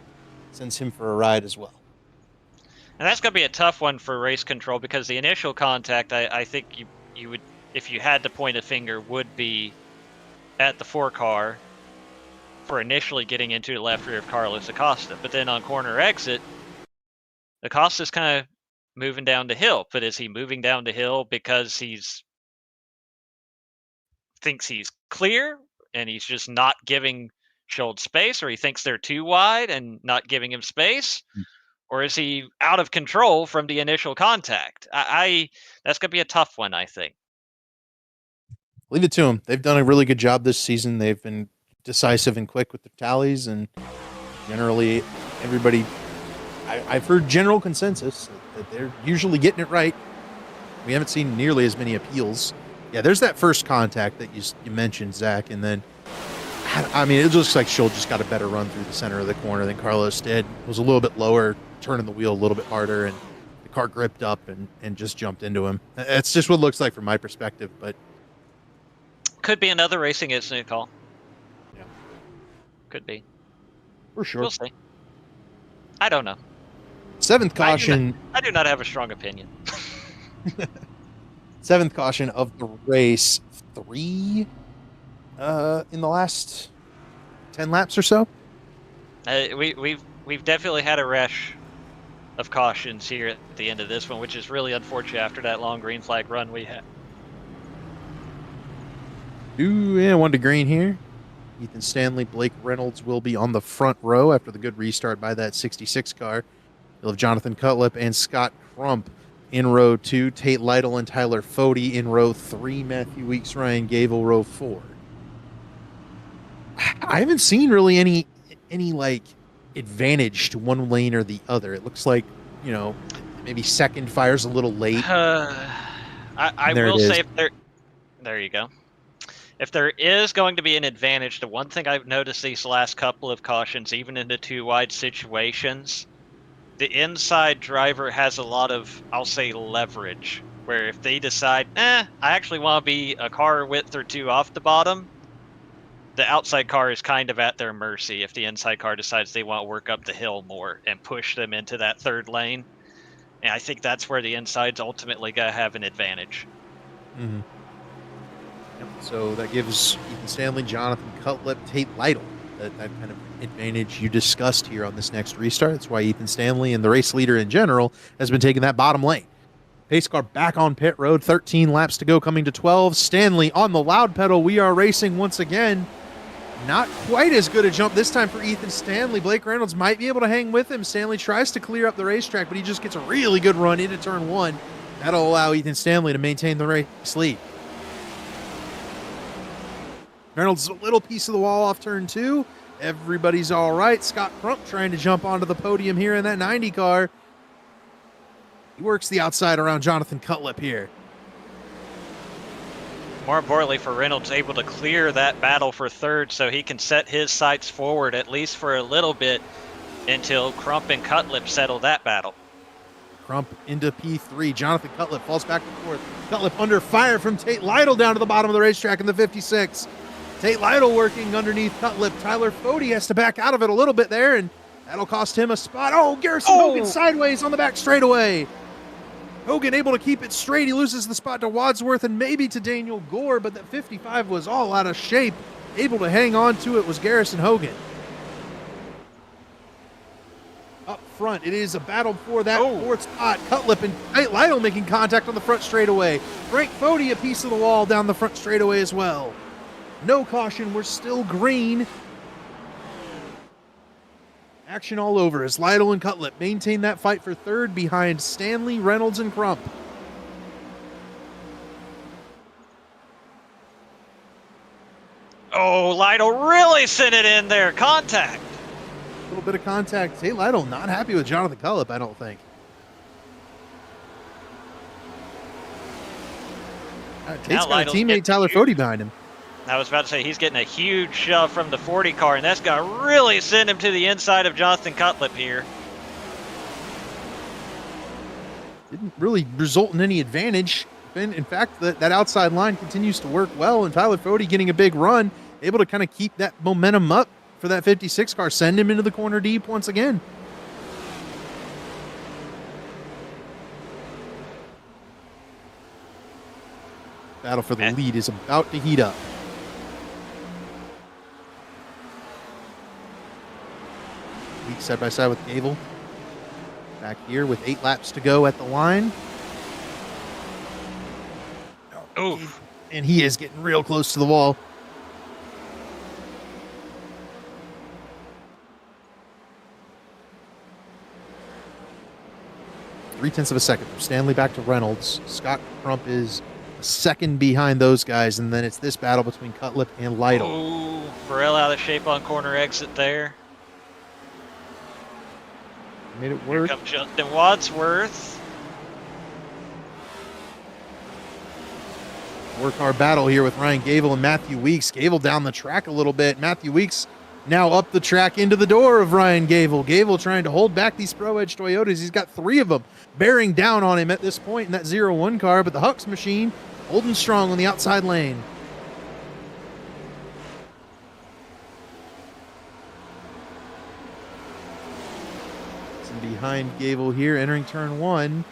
sends him for a ride as well. And that's going to be a tough one for race control, because the initial contact, I think you would, if you had to point a finger, would be at the 4 car for initially getting into the left rear of Carlos Acosta. But then on corner exit, Acosta's kind of moving down the hill. But is he moving down the hill because thinks he's clear and he's just not giving Schold space, or he thinks they're too wide and not giving him space? Or is he out of control from the initial contact? That's going to be a tough one, I think. Leave it to them. They've done a really good job this season. They've been decisive and quick with the tallies, and generally everybody, I've heard general consensus that they're usually getting it right. We haven't seen nearly as many appeals. Yeah, there's that first contact that you mentioned, Zach, and then, I mean, it looks like Schold just got a better run through the center of the corner than Carlos did. It was a little bit lower, turning the wheel a little bit harder, and the car gripped up and just jumped into him. It's just what it looks like from my perspective, but could be another racing incident call. Yeah. Could be. For sure. We'll see. I don't know. 7th caution. I do not have a strong opinion. 7th caution of the race. 3 in the last 10 laps or so. We've definitely had a rush of cautions here at the end of this one, which is really unfortunate after that long green flag run we had. 1 to green here. Ethan Stanley, Blake Reynolds will be on the front row after the good restart by that 66 car. You'll have Jonathan Cutlip and Scott Crump in row 2. Tate Lytle and Tyler Fody in row 3. Matthew Weeks, Ryan Gable, row 4. I haven't seen really any like advantage to one lane or the other. It looks like, maybe second fires a little late. I will say there you go. If there is going to be an advantage, the one thing I've noticed these last couple of cautions, even in the 2 wide situations, the inside driver has a lot of, I'll say, leverage, where if they decide, I actually want to be a car width or 2 off the bottom, the outside car is kind of at their mercy if the inside car decides they want to work up the hill more and push them into that 3rd lane. And I think that's where the inside's ultimately going to have an advantage. Mm-hmm. Yep. So that gives Ethan Stanley, Jonathan Cutlip, Tate Lytle that kind of advantage you discussed here on this next restart. That's why Ethan Stanley and the race leader in general has been taking that bottom lane. Pace car back on pit road, 13 laps to go, coming to 12. Stanley on the loud pedal. We are racing once again. Not quite as good a jump this time for Ethan Stanley. Blake Reynolds might be able to hang with him. Stanley tries to clear up the racetrack, but he just gets a really good run into turn 1. That'll allow Ethan Stanley to maintain the race lead. Reynolds is a little piece of the wall off turn 2. Everybody's all right. Scott Crump trying to jump onto the podium here in that 90 car. He works the outside around Jonathan Cutlip here. More importantly for Reynolds, able to clear that battle for 3rd so he can set his sights forward at least for a little bit until Crump and Cutlip settle that battle. Crump into P3. Jonathan Cutlip falls back and forth. Cutlip under fire from Tate Lytle down to the bottom of the racetrack in the 56. Tate Lytle working underneath Cutlip. Tyler Fody has to back out of it a little bit there, and that'll cost him a spot. Oh, Garrison Hogan sideways on the back straightaway. Hogan able to keep it straight. He loses the spot to Wadsworth and maybe to Daniel Gore, but that 55 was all out of shape. Able to hang on to it was Garrison Hogan. Up front, it is a battle for that 4th spot. Cutlip and Tate Lytle making contact on the front straightaway. Frank Fody a piece of the wall down the front straightaway as well. No caution, we're still green. Action all over as Lytle and Cutlip maintain that fight for 3rd behind Stanley, Reynolds, and Crump. Oh, Lytle really sent it in there. Contact. A little bit of contact. Tate Lytle not happy with Jonathan Cutlip, I don't think. Tate's got a teammate, Tyler Fody, behind him. I was about to say, he's getting a huge shove from the 40 car, and that's going to really send him to the inside of Jonathan Cutlip here. Didn't really result in any advantage. In fact, that outside line continues to work well, and Tyler Fody getting a big run, able to kind of keep that momentum up for that 56 car, send him into the corner deep once again. Battle for the lead is about to heat up. Weeks side by side with Gable. Back here with 8 laps to go at the line. Oh, and he is getting real close to the wall. Three-tenths of a second from Stanley back to Reynolds. Scott Crump is a second behind those guys, and then it's this battle between Cutlip and Lytle. Oh, Burrell out of shape on corner exit there. Made it work. Here comes Justin Wadsworth. Work hard battle here with Ryan Gable and Matthew Weeks. Gable down the track a little bit. Matthew Weeks now up the track into the door of Ryan Gable. Gable trying to hold back these Pro Edge Toyotas. He's got 3 of them bearing down on him at this point in that 0-1 car, but the Hucks machine holding strong on the outside lane. Behind Gable here, entering turn 1.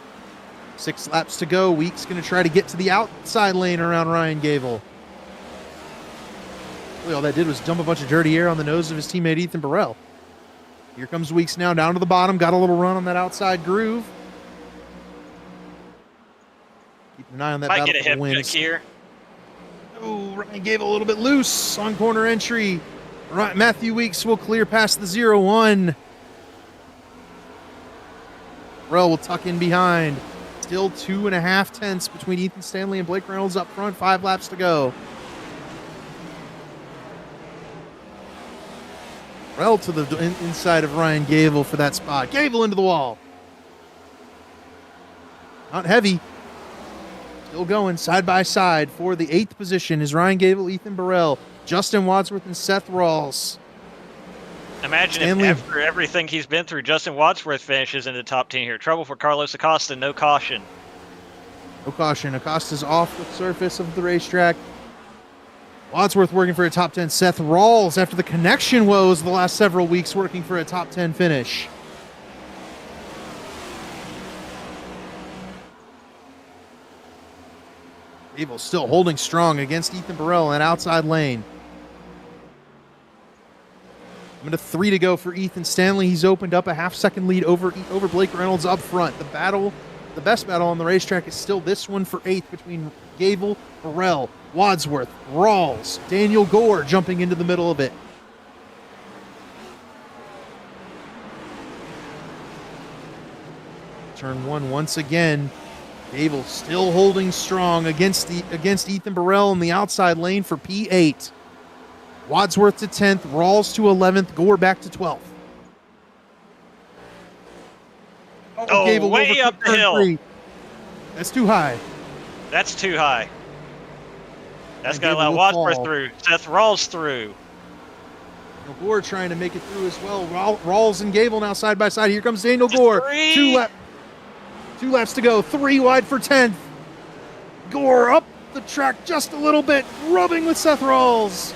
6 laps to go. Weeks going to try to get to the outside lane around Ryan Gable. Really, all that did was dump a bunch of dirty air on the nose of his teammate Ethan Burrell. Here comes Weeks now down to the bottom. Got a little run on that outside groove. Keeping an eye on that battle for the wins. Here. Oh, Ryan Gable a little bit loose on corner entry. Matthew Weeks will clear past the 0-1. Burrell will tuck in behind. Still 2.5 tenths between Ethan Stanley and Blake Reynolds up front. 5 laps to go. Burrell to the inside of Ryan Gable for that spot. Gable into the wall. Not heavy. Still going side by side for the 8th position is Ryan Gable, Ethan Burrell, Justin Wadsworth, and Seth Rawls. Imagine Stanley. if after everything he's been through, Justin Wadsworth finishes in the top 10 here. Trouble for Carlos Acosta, no caution. No caution. Acosta's off the surface of the racetrack. Wadsworth working for a top 10. Seth Rawls, after the connection woes the last several weeks, working for a top 10 finish. Gable still holding strong against Ethan Burrell in that outside lane. Into 3 to go for Ethan Stanley. He's opened up a half-second lead over Blake Reynolds up front. The best battle on the racetrack is still this one for 8th between Gable, Burrell, Wadsworth, Rawls, Daniel Gore jumping into the middle of it. Turn 1 once again. Gable still holding strong against Ethan Burrell in the outside lane for P8. Wadsworth to 10th, Rawls to 11th, Gore back to 12th. Oh, Gable way over up the hill. 3. That's too high. That's too high. That's And got to allow Gable will Wadsworth fall. through. Seth Rawls through. Gore trying to make it through as well. Rawls and Gable now side by side. Here comes Daniel Gore. 2 laps to go. 3 wide for 10th. Gore up the track just a little bit, rubbing with Seth Rawls.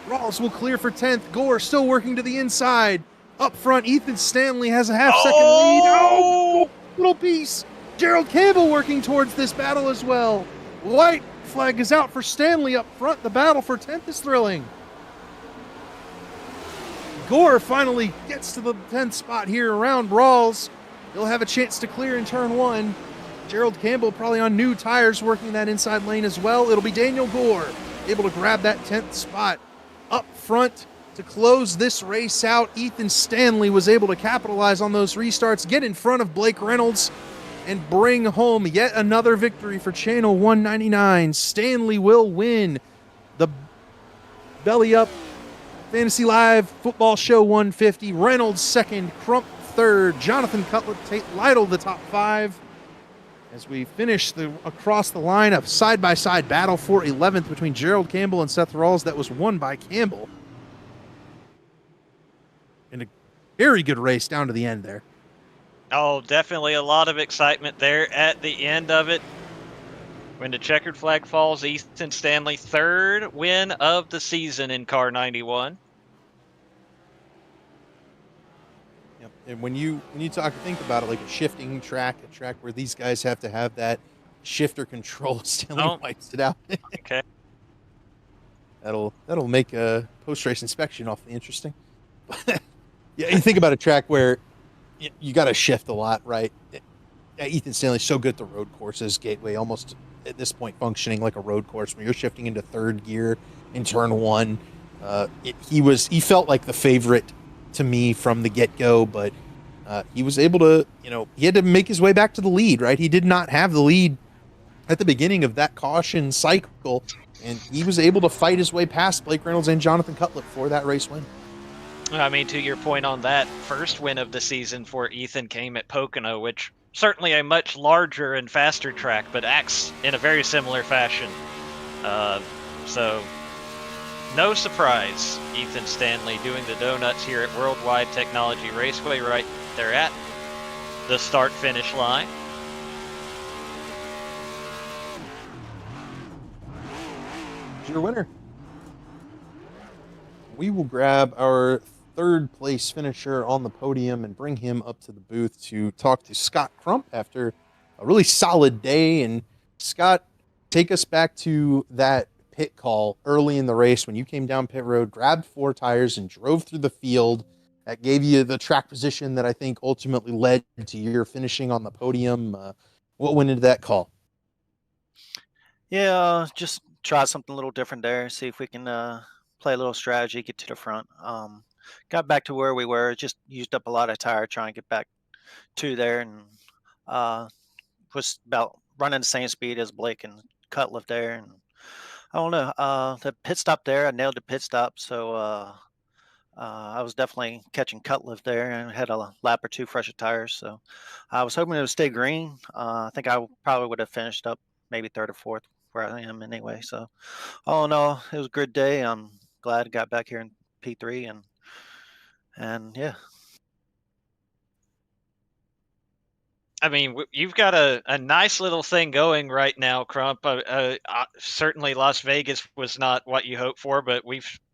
Rawls will clear for 10th. Gore still working to the inside. Up front, Ethan Stanley has a half-second lead. Oh, little piece. Gerald Campbell working towards this battle as well. White flag is out for Stanley up front. The battle for 10th is thrilling. Gore finally gets to the 10th spot here around Rawls. He'll have a chance to clear in turn 1. Gerald Campbell probably on new tires working that inside lane as well. It'll be Daniel Gore able to grab that 10th spot. Up front to close this race out, Ethan Stanley was able to capitalize on those restarts, get in front of Blake Reynolds, and bring home yet another victory for Channel 199. Stanley will win the Belly Up Fantasy Live Football Show 150. Reynolds second, Crump third, Jonathan Cutlet, Lytle the top 5. As we finish across the line, a side-by-side battle for 11th between Gerald Campbell and Seth Rawls that was won by Campbell. In a very good race down to the end there. Oh, definitely a lot of excitement there at the end of it. When the checkered flag falls, Ethan Stanley, 3rd win of the season in Car 91. Yep. And when you think about it like a shifting track, a track where these guys have to have that shifter control, Stanley wipes it out. Okay. That'll make a post-race inspection awfully interesting. Yeah, you think about a track where you got to shift a lot, right? Ethan Stanley's so good at the road courses, Gateway almost at this point functioning like a road course where you're shifting into 3rd gear in turn 1. He felt like the favorite to me from the get-go, but he was able to, he had to make his way back to the lead, right? He did not have the lead at the beginning of that caution cycle, and he was able to fight his way past Blake Reynolds and Jonathan Cutlet for that race win. I mean, to your point on that, first win of the season for Ethan came at Pocono, which certainly a much larger and faster track, but acts in a very similar fashion. So, no surprise, Ethan Stanley doing the donuts here at Worldwide Technology Raceway right there at the start-finish line. Your winner. We will grab our 3rd place finisher on the podium and bring him up to the booth to talk to Scott Crump after a really solid day. And Scott, take us back to that pit call early in the race when you came down pit road, grabbed 4 tires and drove through the field. That gave you the track position that I think ultimately led to your finishing on the podium. What went into that call? Yeah, just try something a little different there. See if we can play a little strategy, get to the front. got back to where we were. Just used up a lot of tire trying to get back to there, and was about running the same speed as Blake and Cutliff there. And I don't know, the pit stop there, I nailed the pit stop, so I was definitely catching Cutliff there and had a lap or two fresh of tires. So I was hoping it would stay green. I think I probably would have finished up maybe third or fourth where I am anyway. So all in all, it was a good day. I'm glad I got back here in P3 and yeah. I mean, you've got a nice little thing going right now, Crump. Certainly, Las Vegas was not what you hoped for, but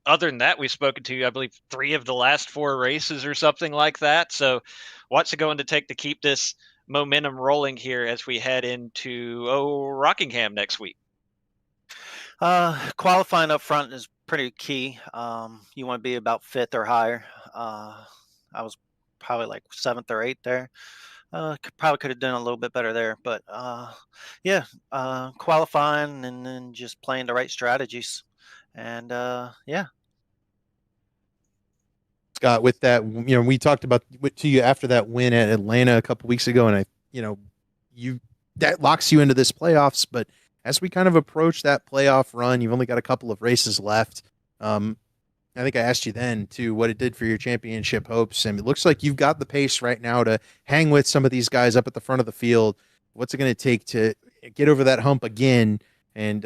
other than that, we've spoken to, I believe, 3 of the last 4 races or something like that. So, what's it going to take to keep this momentum rolling here as we head into Rockingham next week? Qualifying up front is pretty key. You want to be about 5th or higher. I was probably like 7th or 8th there. Probably could have done a little bit better there, but yeah, qualifying and then just playing the right strategies, and yeah. Scott, with that, we talked about to you after that win at Atlanta a couple weeks ago, and that locks you into this playoffs. But as we kind of approach that playoff run, you've only got a couple of races left. I think I asked you then, too, what it did for your championship hopes. And it looks like you've got the pace right now to hang with some of these guys up at the front of the field. What's it going to take to get over that hump again and,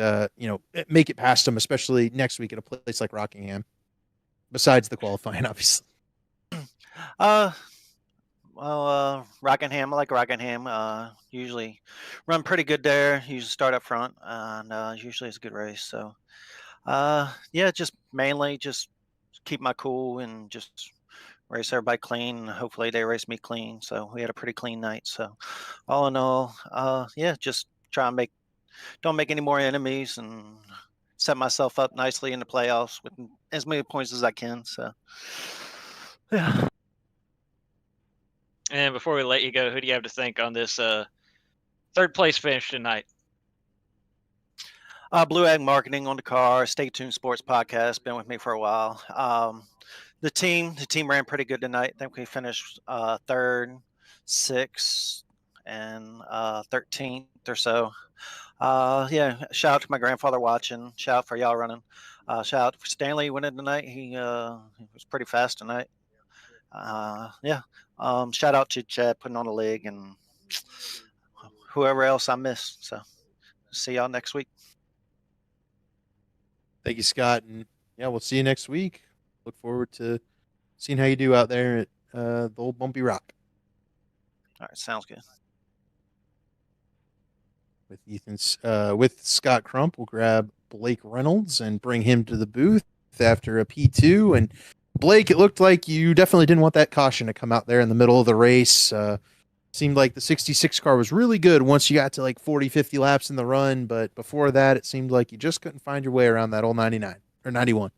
make it past them, especially next week at a place like Rockingham, besides the qualifying, obviously? Rockingham, I like Rockingham. Usually run pretty good there. Usually start up front, and usually it's a good race. So, yeah, just mainly just keep my cool and just race everybody clean. And hopefully they race me clean. So we had a pretty clean night. So all in all, yeah, just try and don't make any more enemies and set myself up nicely in the playoffs with as many points as I can. So, yeah. And before we let you go, who do you have to thank on this 3rd place finish tonight? Blue Egg Marketing on the car, Stay Tuned Sports Podcast, been with me for a while. The team ran pretty good tonight. I think we finished 3rd, 6th, and 13th or so. Yeah, shout out to my grandfather watching. Shout out for y'all running. Shout out for Stanley winning tonight. He was pretty fast tonight. Yeah. Shout out to Chad putting on a leg and whoever else I missed. So see y'all next week. Thank you, Scott. And yeah, we'll see you next week. Look forward to seeing how you do out there at the old Bumpy Rock. All right. Sounds good. With Scott Crump, we'll grab Blake Reynolds and bring him to the booth after a P2. And Blake, it looked like you definitely didn't want that caution to come out there in the middle of the race. Seemed like the 66 car was really good once you got to like 40, 50 laps in the run. But before that, it seemed like you just couldn't find your way around that old 99 or 91.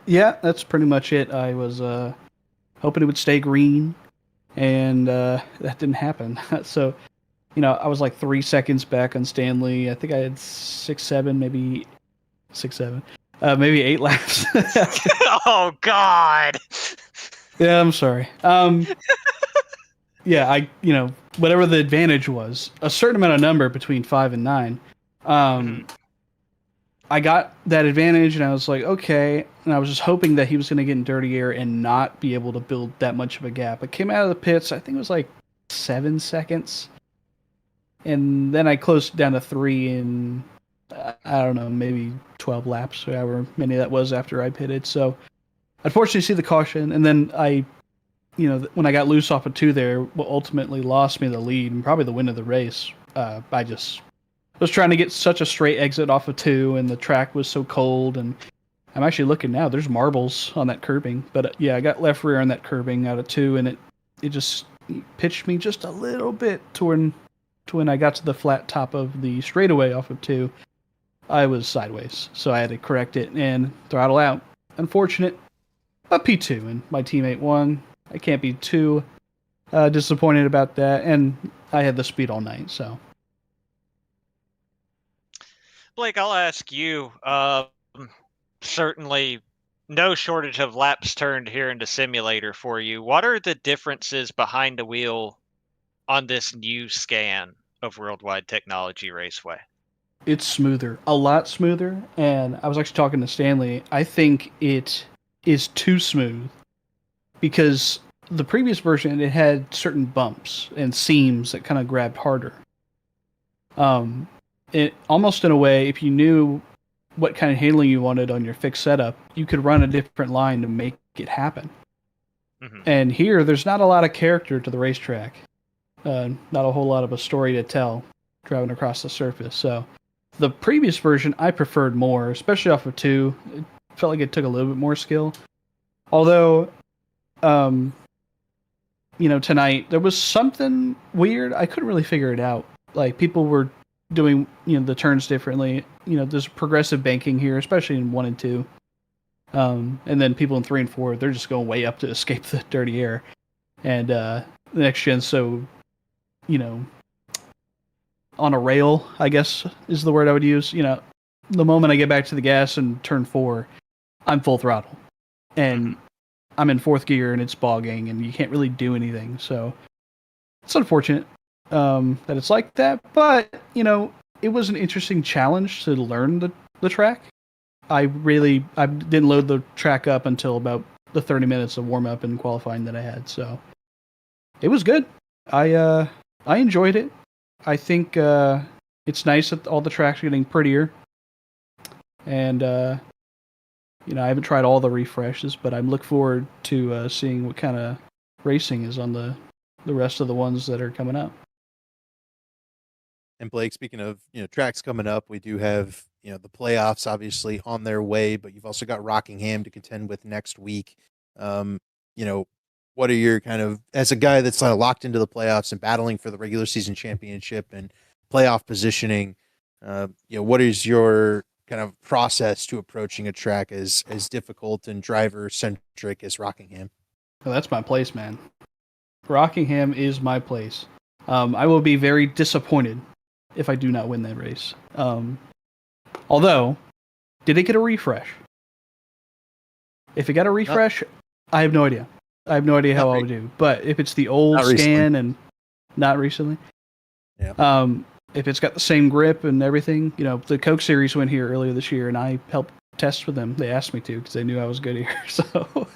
Yeah, that's pretty much it. I was hoping it would stay green, and that didn't happen. So, I was like 3 seconds back on Stanley. I think I had 6, 7, maybe 6, 7. Maybe 8 laps. Oh, God. Yeah, I'm sorry. Yeah, whatever the advantage was, a certain amount of number between 5 and 9. I got that advantage, and I was like, okay. And I was just hoping that he was going to get in dirty air and not be able to build that much of a gap. I came out of the pits, I think it was like 7 seconds. And then I closed down to 3 in, I don't know, maybe 12 laps, however many that was after I pitted. So, unfortunately, see the caution. And then when I got loose off of 2 there, what ultimately lost me the lead and probably the win of the race. I just was trying to get such a straight exit off of 2, and the track was so cold. And I'm actually looking now, there's marbles on that curbing. But yeah, I got left rear on that curbing out of 2, and it just pitched me just a little bit to when I got to the flat top of the straightaway off of 2. I was sideways, so I had to correct it and throttle out. Unfortunate, but P2, and my teammate won. I can't be too disappointed about that, and I had the speed all night, so. Blake, I'll ask you. Certainly no shortage of laps turned here into simulator for you. What are the differences behind the wheel on this new scan of Worldwide Technology Raceway? It's smoother, a lot smoother. And I was actually talking to Stanley. I think it is too smooth because the previous version, it had certain bumps and seams that kind of grabbed harder. It almost in a way, if you knew what kind of handling you wanted on your fixed setup, you could run a different line to make it happen. Mhm. And here, there's not a lot of character to the racetrack. Not a whole lot of a story to tell driving across the surface. So the previous version I preferred more, especially off of 2. It felt like it took a little bit more skill. Although, tonight there was something weird. I couldn't really figure it out. Like people were doing, the turns differently. There's progressive banking here, especially in 1 and 2. And then people in 3 and 4, they're just going way up to escape the dirty air. And the next gen, so, on a rail, I guess is the word I would use. The moment I get back to the gas and turn 4, I'm full throttle. And I'm in 4th gear and it's bogging and you can't really do anything. So it's unfortunate that it's like that. But, it was an interesting challenge to learn the track. I didn't load the track up until about the 30 minutes of warm up and qualifying that I had. So it was good. I enjoyed it. I think it's nice that all the tracks are getting prettier. And, I haven't tried all the refreshes, but I'm looking forward to seeing what kind of racing is on the rest of the ones that are coming up. And Blake, speaking of tracks coming up, we do have the playoffs obviously on their way, but you've also got Rockingham to contend with next week. What are your kind of, as a guy that's locked into the playoffs and battling for the regular season championship and playoff positioning? What is your kind of process to approaching a track as difficult and driver centric as Rockingham? Well, that's my place, man. Rockingham is my place. I will be very disappointed if I do not win that race. Although, did it get a refresh? If it got a refresh, I have no idea. I have no idea how I would do. But if it's the old scan and not recently, if it's got the same grip and everything, the Coke Series went here earlier this year, and I helped test with them. They asked me to because they knew I was good here. So,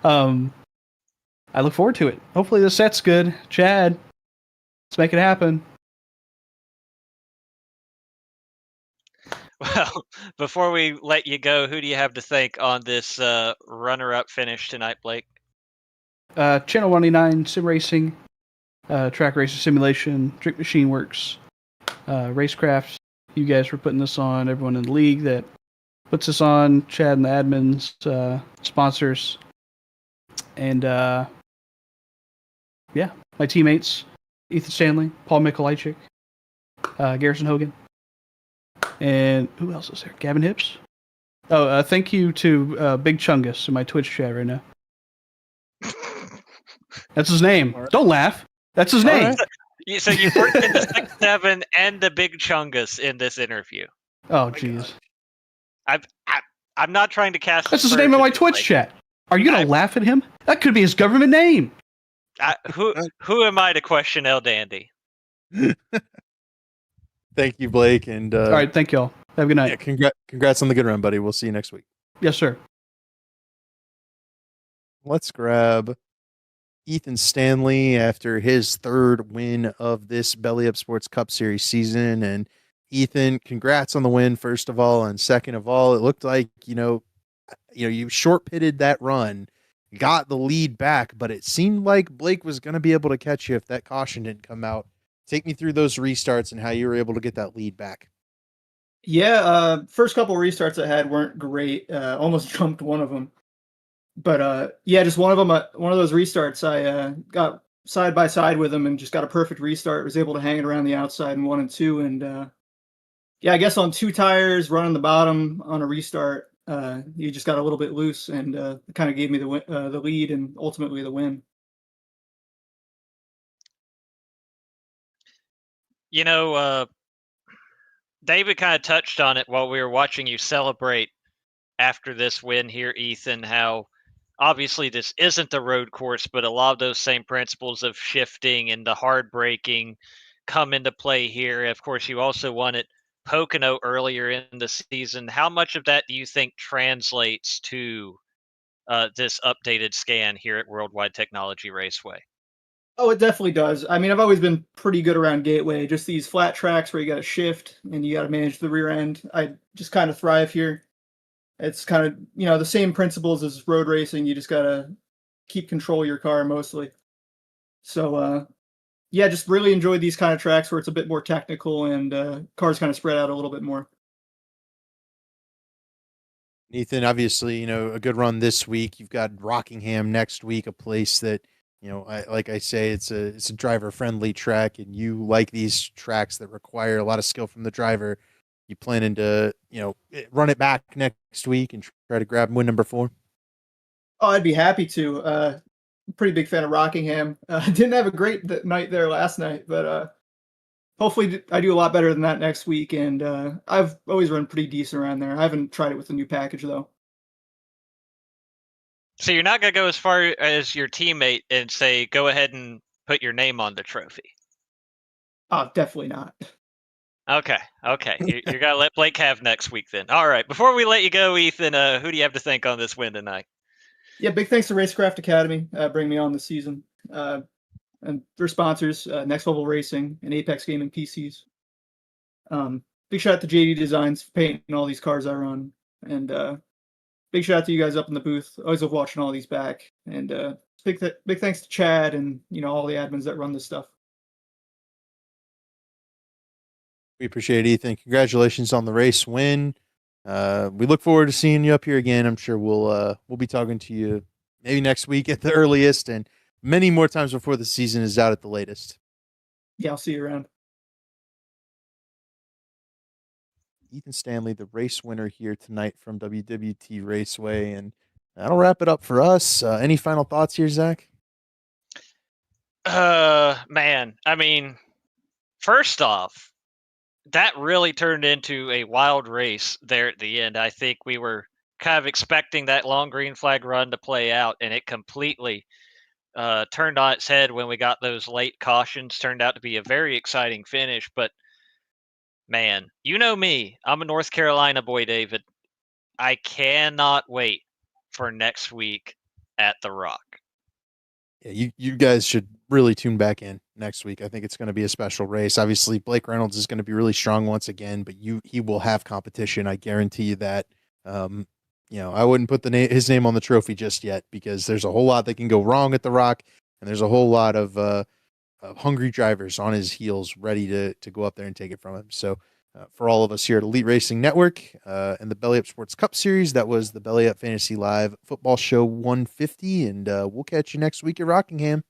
I look forward to it. Hopefully the set's good. Chad, let's make it happen. Well, before we let you go, who do you have to thank on this runner-up finish tonight, Blake? Channel 189, Sim Racing, Track Racer Simulation, Drink Machine Works, Racecraft. You guys for putting this on. Everyone in the league that puts this on. Chad and the admins, sponsors. And, my teammates, Ethan Stanley, Paul Mikolajczyk, Garrison Hogan. And who else is there? Gavin Hips. Oh, thank you to Big Chungus in my Twitch chat right now. That's his name. Right. Don't laugh. That's his name. Right. So you've worked in the 6-7 and the Big Chungus in this interview. Oh, jeez. I'm not trying to cast. That's his name in my Twitch chat. Are you gonna laugh at him? That could be his government name. Who am I to question El Dandy? Thank you, Blake. And all right, thank y'all. Have a good night. Yeah, congrats on the good run, buddy. We'll see you next week. Yes, sir. Let's grab Ethan Stanley after his 3rd win of this Belly Up Sports Cup Series season. And Ethan, congrats on the win, first of all. And second of all, it looked like, you short pitted that run, got the lead back, but it seemed like Blake was going to be able to catch you if that caution didn't come out. Take me through those restarts and how you were able to get that lead back. Yeah, first couple restarts I had weren't great. Almost jumped one of them. But just one of them, one of those restarts, I got side by side with him and just got a perfect restart. Was able to hang it around the outside in 1 and 2. And I guess on 2 tires, running the bottom on a restart, you just got a little bit loose, and it kind of gave me the lead and ultimately the win. David kind of touched on it while we were watching you celebrate after this win here, Ethan, how obviously this isn't the road course, but a lot of those same principles of shifting and the hard braking come into play here. Of course, you also won at Pocono earlier in the season. How much of that do you think translates to this updated scan here at Worldwide Technology Raceway? Oh, it definitely does. I mean, I've always been pretty good around Gateway. Just these flat tracks where you got to shift and you got to manage the rear end. I just kind of thrive here. It's kind of, the same principles as road racing. You just got to keep control of your car mostly. So, yeah, just really enjoy these kind of tracks where it's a bit more technical and cars kind of spread out a little bit more. Ethan, obviously, a good run this week. You've got Rockingham next week, a place that, like I say, it's a driver friendly track, and you like these tracks that require a lot of skill from the driver. You planning to, run it back next week and try to grab win number 4? Oh, I'd be happy to. Pretty big fan of Rockingham. Didn't have a great night there last night, but hopefully I do a lot better than that next week. And I've always run pretty decent around there. I haven't tried it with the new package though. So you're not going to go as far as your teammate and say, go ahead and put your name on the trophy. Oh, definitely not. Okay. You're going to let Blake have next week then. All right. Before we let you go, Ethan, who do you have to thank on this win tonight? Yeah, big thanks to Racecraft Academy bringing me on this season. And their sponsors, Next Level Racing and Apex Gaming PCs. Big shout out to JD Designs for painting all these cars I run. And big shout out to you guys up in the booth. Always love watching all these back. And big thanks to Chad and all the admins that run this stuff. We appreciate it, Ethan. Congratulations on the race win. We look forward to seeing you up here again. I'm sure we'll be talking to you maybe next week at the earliest, and many more times before the season is out at the latest. Yeah, I'll see you around. Ethan Stanley, the race winner here tonight from WWT Raceway, and that'll wrap it up for us. Any final thoughts here, Zach? Man, I mean, first off, that really turned into a wild race there at the end. I think we were kind of expecting that long green flag run to play out, and it completely turned on its head when we got those late cautions. Turned out to be a very exciting finish, but man, you know me. I'm a North Carolina boy, David. I cannot wait for next week at the Rock. Yeah, you guys should really tune back in next week. I think it's going to be a special race. Obviously, Blake Reynolds is going to be really strong once again, but he will have competition. I guarantee you that. I wouldn't put his name on the trophy just yet because there's a whole lot that can go wrong at the Rock, and there's a whole lot of hungry drivers on his heels ready to go up there and take it from him. So for all of us here at Elite Racing Network and the Belly Up Sports Cup Series, that was the Belly Up Fantasy Live Football Show 150, and we'll catch you next week at Rockingham.